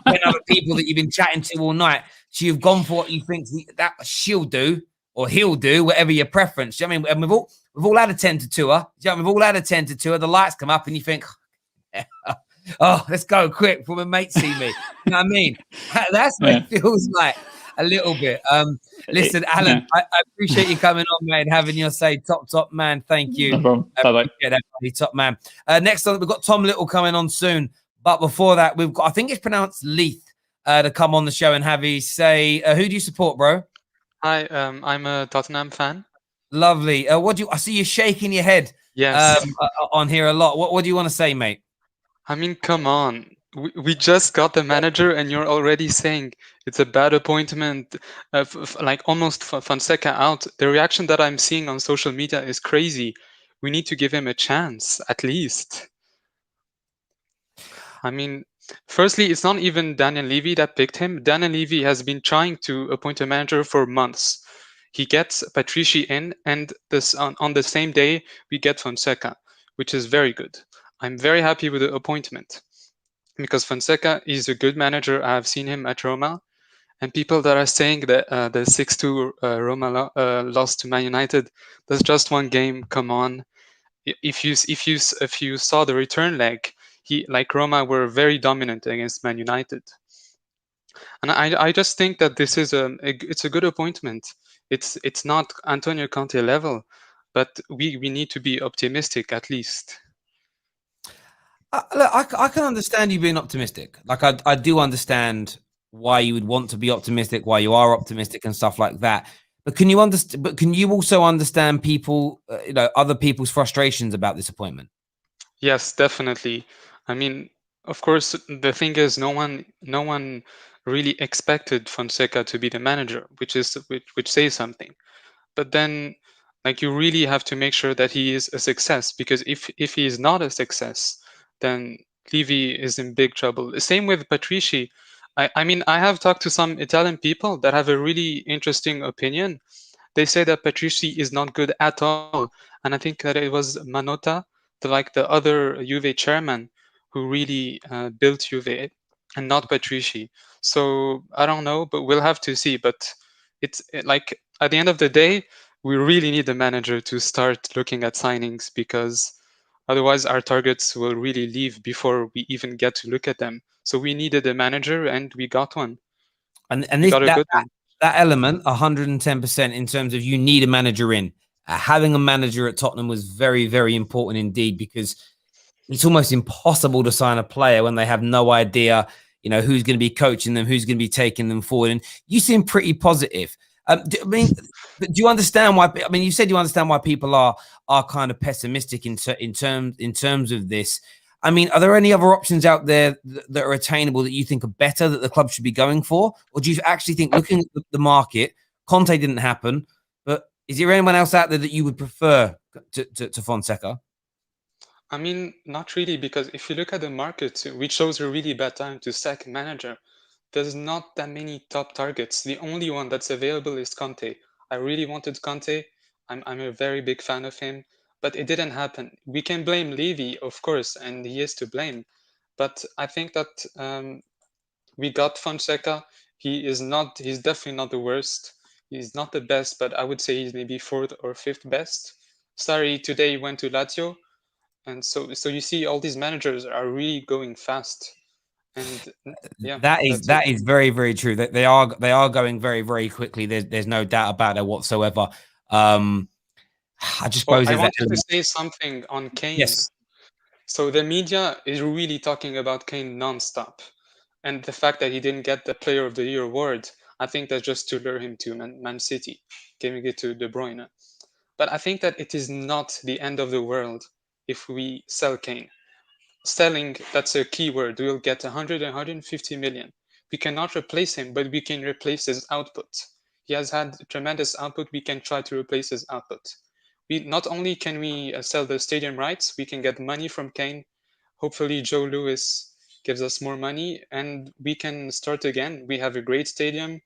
Speaker 1: 10 other people that you've been chatting to all night. So you've gone for what you think that she'll do or he'll do, whatever your preference. Do you know what I mean? And we've all had a 10-2. Do you know what I mean? We've all had a 10-2. The lights come up and you think, oh, let's go quick before my mates see me. You know what I mean? That's what it feels like a little bit. Listen, Alan, I appreciate you coming on, mate, and having your say. Top man. Thank you.
Speaker 6: No problem. Bye-bye.
Speaker 1: Yeah, top man. Next on, we've got Tom Little coming on soon. But before that, we've got, I think it's pronounced Leith, to come on the show and have his say. Who do you support, bro?
Speaker 7: Hi, I'm a Tottenham fan.
Speaker 1: Lovely. I see you shaking your head
Speaker 7: Yes.
Speaker 1: on here a lot. What do you want to say, mate?
Speaker 7: I mean, come on. We just got the manager and you're already saying it's a bad appointment, like almost Fonseca out. The reaction that I'm seeing on social media is crazy. We need to give him a chance, at least. I mean, firstly, it's not even Daniel Levy that picked him. Daniel Levy has been trying to appoint a manager for months. He gets Patrici in, and on the same day, we get Fonseca, which is very good. I'm very happy with the appointment because Fonseca is a good manager. I have seen him at Roma, and people that are saying that the 6-2 Roma lost to Man United, that's just one game. Come on, if you saw the return leg, Roma were very dominant against Man United, and I just think that this is it's a good appointment. It's not Antonio Conte level, but we need to be optimistic at least.
Speaker 1: Look, I can understand you being optimistic. Like I do understand why you would want to be optimistic, why you are optimistic, and stuff like that. But can you understand? But can you also understand people, other people's frustrations about this appointment?
Speaker 7: Yes, definitely. I mean, of course, the thing is, no one really expected Fonseca to be the manager, which says something. But then, like, you really have to make sure that he is a success, because if he is not a success, then Levy is in big trouble. The same with Patrici. I mean, I have talked to some Italian people that have a really interesting opinion. They say that Patrici is not good at all, and I think that it was Manotta, the other Juve chairman, who really built Juve, and not Patrici. So I don't know, but we'll have to see. But like at the end of the day, we really need the manager to start looking at signings, because otherwise our targets will really leave before we even get to look at them. So we needed a manager, and we got one.
Speaker 1: And
Speaker 7: we got a good one.
Speaker 1: That element, 110% in terms of you need a manager in. Having a manager at Tottenham was very, very important indeed, because it's almost impossible to sign a player when they have no idea, who's going to be coaching them, who's going to be taking them forward. And you seem pretty positive. Do you understand why? I mean, you said you understand why people are kind of pessimistic in terms of this. I mean, are there any other options out there that are attainable that you think are better that the club should be going for? Or do you actually think, looking at the market, Conte didn't happen, but is there anyone else out there that you would prefer to Fonseca?
Speaker 7: I mean, not really, because if you look at the market, which shows a really bad time to sack a manager, there's not that many top targets. The only one that's available is Conte. I really wanted Conte. I'm a very big fan of him, but it didn't happen. We can blame Levy, of course, and he is to blame. But I think that we got Fonseca. He's definitely not the worst. He's not the best, but I would say he's maybe fourth or fifth best. Sorry, today he went to Lazio. And so you see, all these managers are really going fast, and yeah,
Speaker 1: that is very, very true. That they are going very, very quickly. There's no doubt about it whatsoever. I just suppose
Speaker 7: I wanted to say something on Kane.
Speaker 1: Yes.
Speaker 7: So the media is really talking about Kane nonstop, and the fact that he didn't get the Player of the Year award, I think that's just to lure him to Man City, giving it to De Bruyne. But I think that it is not the end of the world if we sell Kane. Selling, that's a key word. We'll get 150 million. We cannot replace him, but we can replace his output. He has had tremendous output. We can try to replace his output. Not only can we sell the stadium rights, we can get money from Kane. Hopefully Joe Lewis gives us more money, and we can start again. We have a great stadium,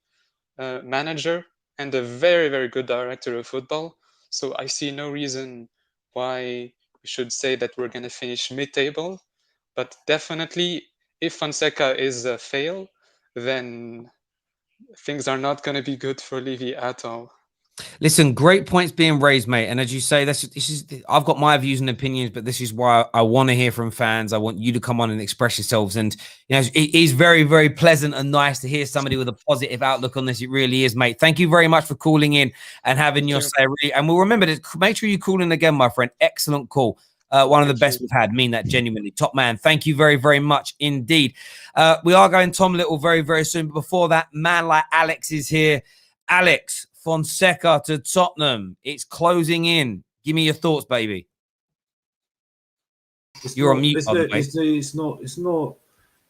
Speaker 7: manager, and a very, very good director of football. So I see no reason why we should say that we're going to finish mid-table. But definitely, if Fonseca is a fail, then things are not going to be good for Levy at all.
Speaker 1: Listen, great points being raised, mate. And as you say, I've got my views and opinions, but this is why I want to hear from fans. I want you to come on and express yourselves. And it is very, very pleasant and nice to hear somebody with a positive outlook on this. It really is, mate. Thank you very much for calling in and having your say. And we'll remember to make sure you call in again, my friend. Excellent call. One of the best we've had. Mean that genuinely. Top man. Thank you very, very much indeed. We are going Tom Little very, very soon. But before that, man like Alex is here. Alex, Fonseca to Tottenham. It's closing in. Give me your thoughts, baby. You're on mute, by the way.
Speaker 8: It's not.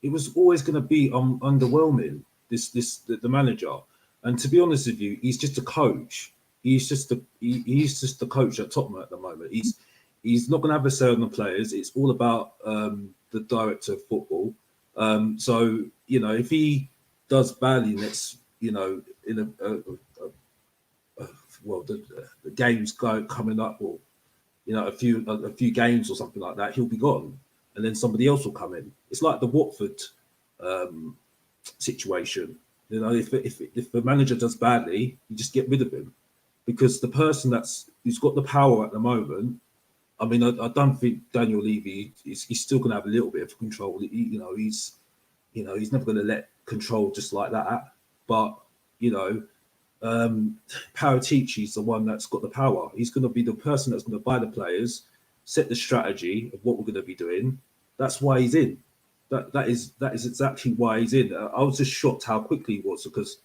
Speaker 8: It was always going to be underwhelming. The manager, and to be honest with you, he's just a coach. He's just the coach at Tottenham at the moment. He's not going to have a say on the players. It's all about the director of football. So if he does badly next, in the games coming up, or a few games or something like that, he'll be gone, and then somebody else will come in. It's like the Watford situation. If the manager does badly, you just get rid of him, because the person who's got the power at the moment. I mean, I don't think Daniel Levy he's still going to have a little bit of control. He's never going to let control just like that. But Paratici is the one that's got the power. He's going to be the person that's going to buy the players, set the strategy of what we're going to be doing. That's why he's in. That is exactly why he's in. I was just shocked how quickly he was, because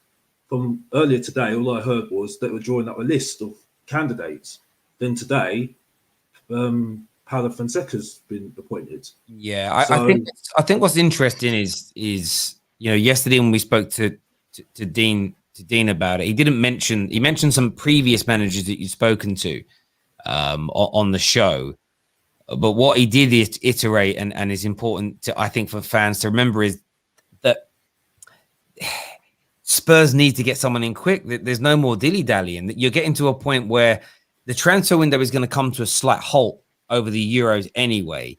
Speaker 8: from earlier today, all I heard was they were drawing up a list of candidates. Then today, Paulo Fonseca's been appointed.
Speaker 1: Yeah, I think what's interesting is yesterday when we spoke to Dean about it, he mentioned some previous managers that you've spoken to on the show, but what he did iterate and is important I think for fans to remember is that Spurs need to get someone in quick. There's no more dilly-dallying. You're getting to a point where the transfer window is going to come to a slight halt over the Euros anyway.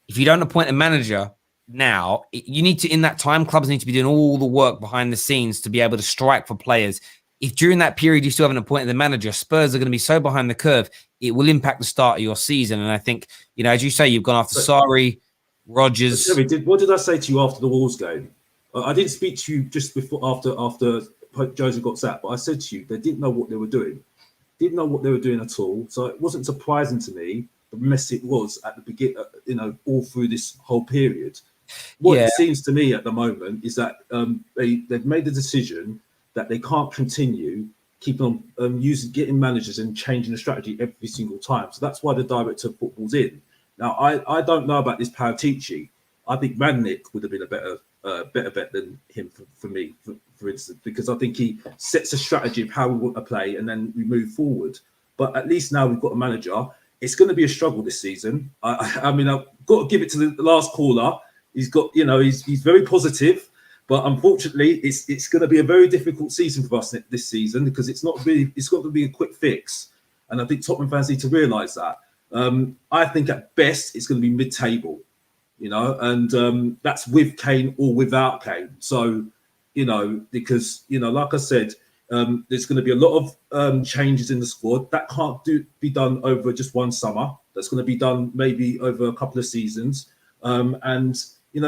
Speaker 1: If you don't appoint a manager now, you need to, in that time, clubs need to be doing all the work behind the scenes to be able to strike for players. If during that period you still haven't appointed the manager, Spurs are going to be so behind the curve, it will impact the start of your season. And I think, as you say, you've gone after Sarri, Rodgers.
Speaker 8: What did I say to you after the Wolves game? I didn't speak to you just before after Jose got sacked, but I said to you they didn't know what they were doing. Didn't know what they were doing at all. So it wasn't surprising to me the mess it was at the beginning, all through this whole period. What it seems to me at the moment is that they've made the decision that they can't continue keeping on getting managers and changing the strategy every single time. So that's why the director of football's in. Now, I don't know about this Paratici. I think Rangnick would have been a better bet than him for me, for instance, because I think he sets a strategy of how we want to play and then we move forward. But at least now we've got a manager. It's going to be a struggle this season. I mean, I've got to give it to the last caller. He's got, he's very positive, but unfortunately, it's going to be a very difficult season for us this season, because it's got to be a quick fix, and I think Tottenham fans need to realise that. I think at best it's going to be mid-table, and that's with Kane or without Kane. So, because like I said, there's going to be a lot of changes in the squad that can't be done over just one summer. That's going to be done maybe over a couple of seasons, and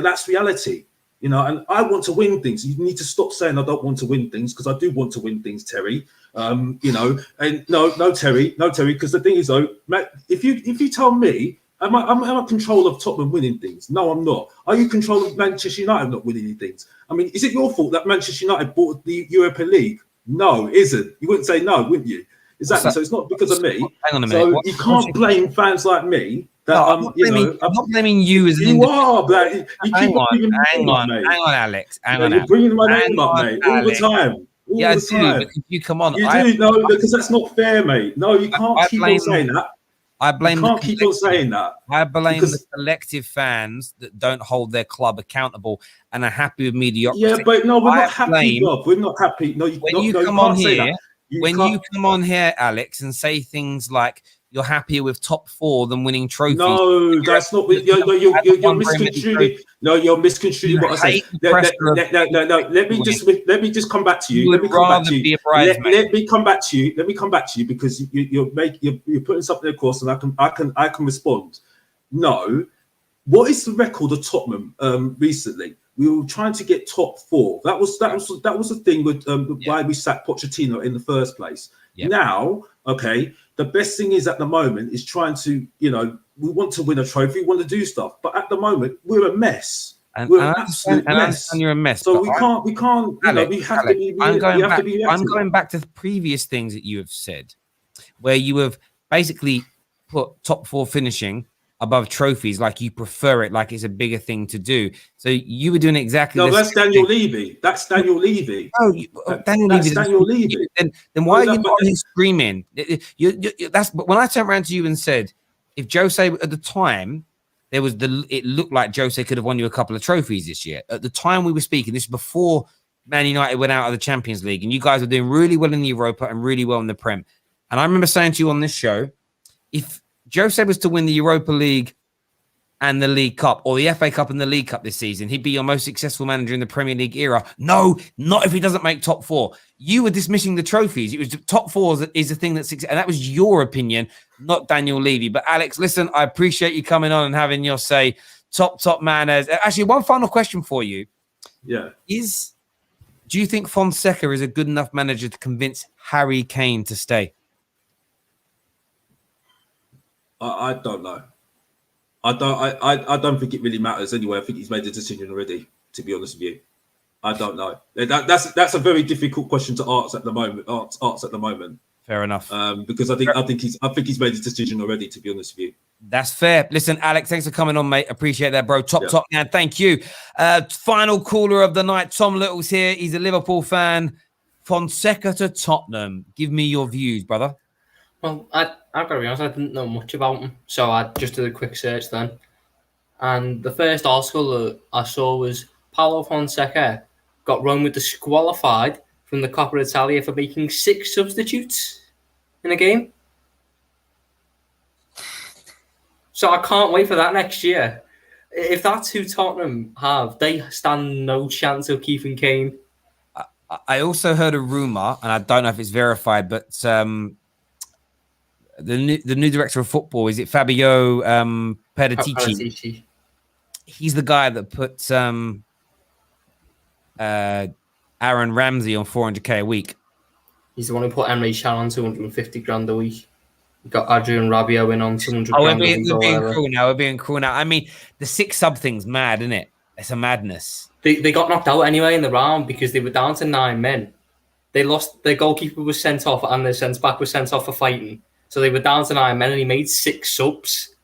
Speaker 8: that's reality. And I want to win things. You need to stop saying I don't want to win things, because I do want to win things, Terry. And no, Terry, because the thing is, though, Matt, if you tell me, am I in control of Tottenham winning things? No, I'm not. Are you in control of Manchester United not winning any things? I mean, is it your fault that Manchester United bought the Europa League? No, it isn't. You wouldn't say no, wouldn't you? Exactly. So it's not because of me.
Speaker 1: Hang on a minute.
Speaker 8: So you can't blame fans like me.
Speaker 1: I'm not blaming you as an
Speaker 8: individual. You are, but
Speaker 1: hang on, Alex.
Speaker 8: You're bringing my name up, mate, all the time.
Speaker 1: I do, but if you come on.
Speaker 8: You do, no, because that's not fair, mate. No, you can't keep on saying that.
Speaker 1: I blame
Speaker 8: You can't keep on saying that.
Speaker 1: I blame
Speaker 8: because-
Speaker 1: the collective fans that don't hold their club accountable and are happy with mediocrity.
Speaker 8: Yeah, but no, we're
Speaker 1: I
Speaker 8: not happy, Rob. We're not happy. No,
Speaker 1: When
Speaker 8: no,
Speaker 1: you
Speaker 8: no,
Speaker 1: come
Speaker 8: you
Speaker 1: on
Speaker 8: can't say
Speaker 1: here,
Speaker 8: that. You
Speaker 1: when
Speaker 8: can't-
Speaker 1: you come on here, Alex, and say things like you're happier with top 4 than winning trophies.
Speaker 8: No, that's not. You're misconstruing. No, you're misconstruing what I say. No. Let me just come back to you. Let me come back to you. Let me come back to you. Let me come back to you because you're putting something across, and I can respond. No, what is the record of Tottenham recently? We were trying to get top 4. That was the thing with why we sacked Pochettino in the first place.
Speaker 1: Yep.
Speaker 8: Now, okay, the best thing is at the moment is trying to, we want to win a trophy, we want to do stuff, but at the moment we're a mess. We're an absolute mess.
Speaker 1: And you're a mess.
Speaker 8: So we can't.
Speaker 1: Alex,
Speaker 8: we have to be.
Speaker 1: I'm
Speaker 8: I'm
Speaker 1: going back to the previous things that you have said, where you have basically put top 4 finishing above trophies, like you prefer it, like it's a bigger thing to do. So you were doing exactly.
Speaker 8: No, that's Daniel Levy. That's Daniel Levy.
Speaker 1: Oh, Daniel Levy.
Speaker 8: That's Daniel Levy.
Speaker 1: Then why are you not on his screaming? That's when I turned around to you and said, if Jose at the time, it looked like Jose could have won you a couple of trophies this year. At the time we were speaking, this was before Man United went out of the Champions League, and you guys were doing really well in the Europa and really well in the Prem. And I remember saying to you on this show, if Jose was to win the Europa League and the League Cup, or the FA Cup and the League Cup this season, he'd be your most successful manager in the Premier League era. No, not if he doesn't make top 4. You were dismissing the trophies. It was top 4 is the thing that's, and that was your opinion, not Daniel Levy. But Alex, listen, I appreciate you coming on and having your say. Top manners. Actually, one final question for you.
Speaker 8: Yeah.
Speaker 1: Do you think Fonseca is a good enough manager to convince Harry Kane to stay?
Speaker 8: I don't know. I don't think it really matters anyway. I think he's made the decision already, to be honest with you. I don't know. That's a very difficult question to answer at the moment.
Speaker 1: Fair enough.
Speaker 8: Because I think he's made his decision already, to be honest with you.
Speaker 1: That's fair. Listen, Alex, thanks for coming on, mate. Appreciate that, bro. Top man. Thank you. Final caller of the night. Tom Little's here. He's a Liverpool fan. Fonseca to Tottenham. Give me your views, brother.
Speaker 9: Well, I've got to be honest, I didn't know much about him, so I just did a quick search then. And the first article that I saw was Paulo Fonseca got run with disqualified from the Coppa Italia for making 6 substitutes in a game. So I can't wait for that next year. If that's who Tottenham have, they stand no chance of keeping Kane.
Speaker 1: I also heard a rumor, and I don't know if it's verified, but the new director of football, is it Fabio Paratici? He's the guy that put Aaron Ramsey on 400k a week.
Speaker 9: He's the one who put Emre Can on 250 grand a week. He got Adrian Rabiot in on 200 grand a week.
Speaker 1: We're being cruel now. I mean, the 6 sub thing's mad, isn't it? It's a madness.
Speaker 9: They got knocked out anyway in the round because they were down to 9 men. They lost. Their goalkeeper was sent off and their centre-back was sent off for fighting. So they were down to 9 men and he made 6 subs.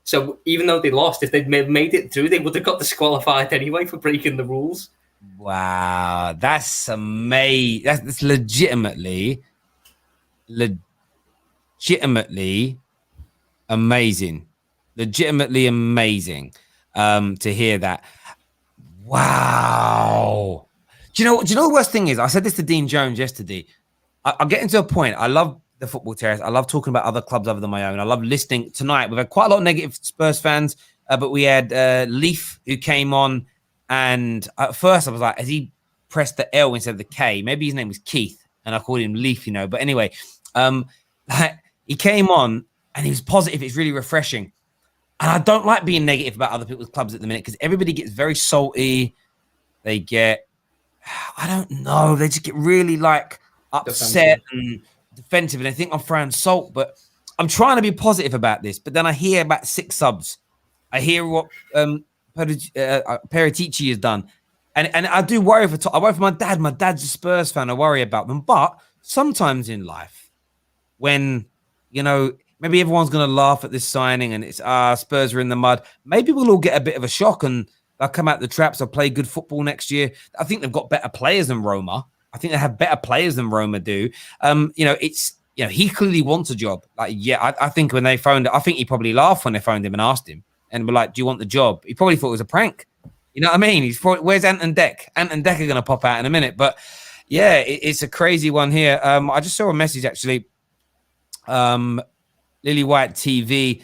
Speaker 9: So even though they lost, if they'd made it through, they would have got disqualified anyway for breaking the rules.
Speaker 1: Wow, that's amazing. That's legitimately amazing. Legitimately amazing to hear that. Wow. Do you know the worst thing is? I said this to Dean Jones yesterday. I'll get into a point. I love the football terrace. I love talking about other clubs other than my own. I love listening. Tonight we've had quite a lot of negative Spurs fans, but we had Leaf who came on, and at first I was like, has he pressed the L instead of the K? Maybe his name was Keith and I called him Leaf, but anyway, he came on and he was positive. It's really refreshing, and I don't like being negative about other people's clubs at the minute because everybody gets very salty. They get, I don't know, they just get really like upset and defensive, and I think I'm throwing salt, but I'm trying to be positive about this. But then I hear about 6 subs. I hear what Paratici has done, and I do worry for. I worry for my dad. My dad's a Spurs fan. I worry about them. But sometimes in life, when maybe everyone's going to laugh at this signing, and it's Spurs are in the mud. Maybe we'll all get a bit of a shock, and they'll come out the traps. They'll play good football next year. I think they've got better players than Roma. I think they have better players than Roma do. you know, he clearly wants a job. Like, yeah, I think when they phoned, I think he probably laughed when they phoned him and asked him, and were like, "Do you want the job?" He probably thought it was a prank. You know what I mean? He's probably, where's Ant and Deck? Ant and Deck are going to pop out in a minute, but yeah, it's a crazy one here. I just saw a message actually. Lily White TV,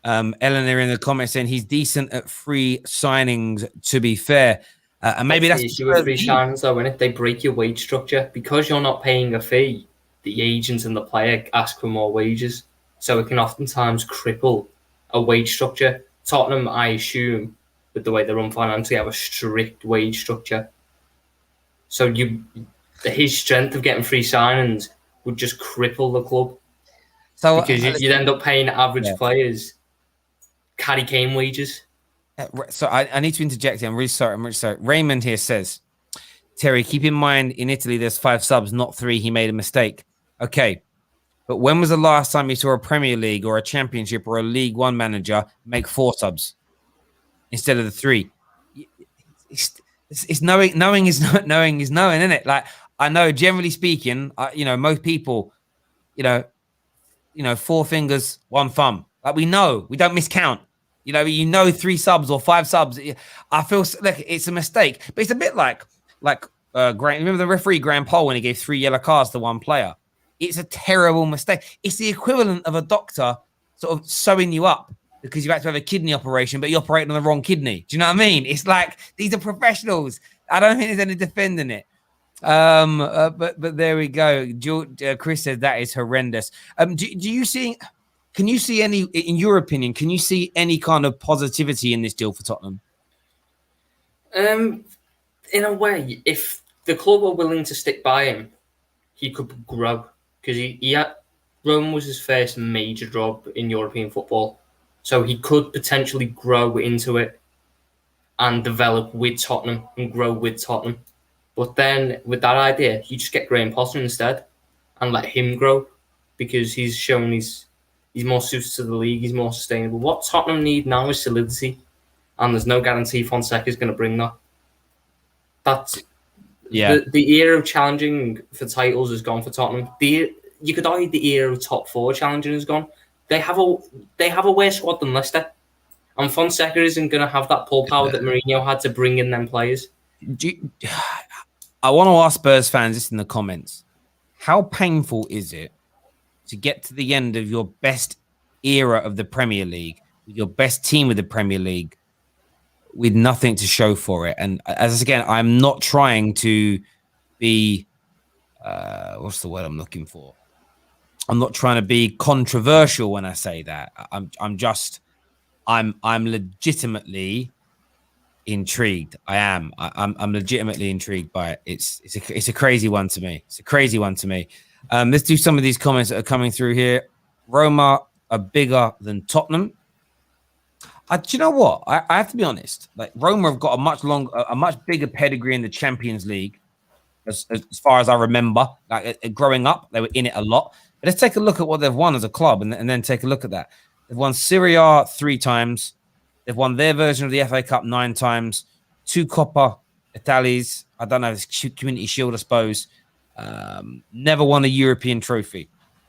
Speaker 1: Eleanor in the comments saying he's decent at free signings. To be fair, and maybe that's
Speaker 9: the issue with free signings, though, when they break your wage structure because you're not paying a fee. The agent and the player ask for more wages, so it can oftentimes cripple a wage structure. Tottenham, I assume, with the way they run financially, have a strict wage structure. So his strength of getting free signings would just cripple the club. So because you'd end up paying average players Harry Kane wages.
Speaker 1: So I need to interject here. I'm really sorry. Raymond here says, Terry, keep in mind in Italy there's 5 subs, not 3. He made a mistake. Okay. But when was the last time you saw a Premier League or a Championship or a League One manager make 4 subs instead of the 3? It's knowing is knowing, isn't it? Like, I know, generally speaking, you know, most people, you know, 4 fingers, 1 thumb. Like, we know, we don't miscount. You know, 3 subs or 5 subs. I feel like it's a mistake, but it's a bit like Grant. Remember the referee Graham Poll when he gave 3 yellow cards to 1 player? It's a terrible mistake. It's the equivalent of a doctor sort of sewing you up because you had to have a kidney operation, but you operated on the wrong kidney. Do you know what I mean? It's like, these are professionals. I don't think there's any defending it. But there we go. Chris said that is horrendous. Do you see? Can you see any, in your opinion? Can you see any kind of positivity in this deal for Tottenham?
Speaker 9: In a way, if the club were willing to stick by him, he could grow because he had Rome was his first major job in European football, so he could potentially grow into it and develop with Tottenham and grow with Tottenham. But then with that idea, you just get Graham Potter instead and let him grow because he's shown he's more suited to the league, he's more sustainable. What Tottenham need now is solidity, and there's no guarantee Fonseca is going to bring that. That's the era of challenging for titles is gone for Tottenham. You could argue the era of top 4 challenging is gone. They have a worse squad than Leicester, and Fonseca isn't going to have that pull power that Mourinho had to bring in them players.
Speaker 1: I want to ask Spurs fans this in the comments. How painful is it to get to the end of your best era of the Premier League, with your best team of the Premier League, with nothing to show for it? And as again, I'm not trying to be, what's the word I'm looking for? I'm not trying to be controversial when I say that. I'm legitimately intrigued. I'm legitimately intrigued by it. It's a crazy one to me. It's a crazy one to me. Let's do some of these comments that are coming through here. Roma are bigger than Tottenham. Do you know what? I have to be honest. Like, Roma have got a much bigger pedigree in the Champions League, as far as I remember. Like, growing up, they were in it a lot. But let's take a look at what they've won as a club, and then take a look at that. They've won Serie A 3 times. They've won their version of the FA Cup 9 times. 2 Coppa Italias. I don't know, Community Shield, I suppose. Never won a European trophy.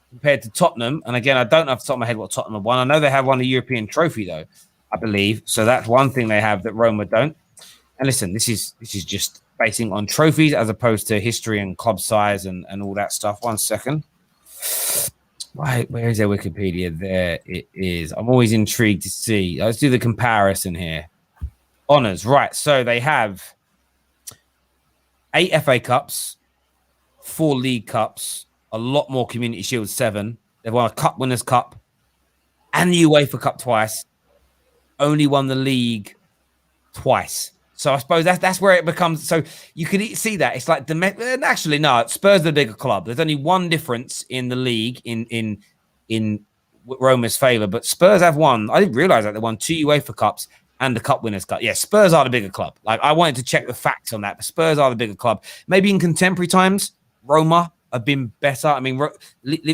Speaker 1: Compared to Tottenham, and again, I don't know off the top of my head what Tottenham have won. I know they have won a European trophy, though, I believe. So that's one thing they have that Roma don't. And listen, this is just basing on trophies as opposed to history and club size and all that stuff. 1 second. Right, where is their Wikipedia? There it is. I'm always intrigued to see. Let's do the comparison here. Honours, right. So they have 8 FA Cups, 4 League Cups, a lot more Community Shield, 7. They've won a Cup Winners' Cup and the UEFA Cup twice. Only won the league twice. So I suppose that's where it becomes. So you could see that it's like actually no, Spurs are the bigger club. There's only one difference in the league in Roma's favour, but Spurs have won. I didn't realise that they won 2 UEFA Cups and the Cup Winners' Cup. Yeah, Spurs are the bigger club. Like, I wanted to check the facts on that, but Spurs are the bigger club. Maybe in contemporary times, Roma have been better. I mean,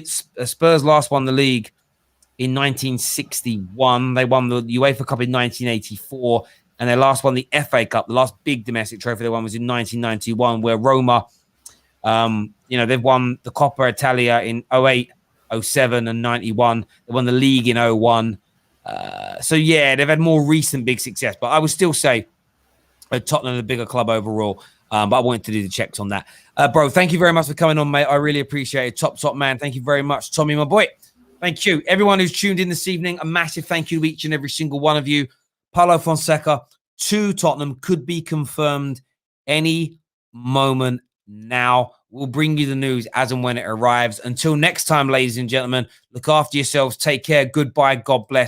Speaker 1: Spurs last won the league in 1961. They won the UEFA Cup in 1984. And they last won the FA Cup. The last big domestic trophy they won was in 1991, where Roma, they've won the Coppa Italia in 08 07 and 91. They won the league in 01. So yeah, they've had more recent big success, but I would still say Tottenham are the bigger club overall. But I wanted to do the checks on that. Bro, thank you very much for coming on, mate. I really appreciate it. Top man. Thank you very much. Tommy, my boy. Thank you. Everyone who's tuned in this evening, a massive thank you to each and every single one of you. Paulo Fonseca to Tottenham could be confirmed any moment now. We'll bring you the news as and when it arrives. Until next time, ladies and gentlemen, look after yourselves. Take care. Goodbye. God bless.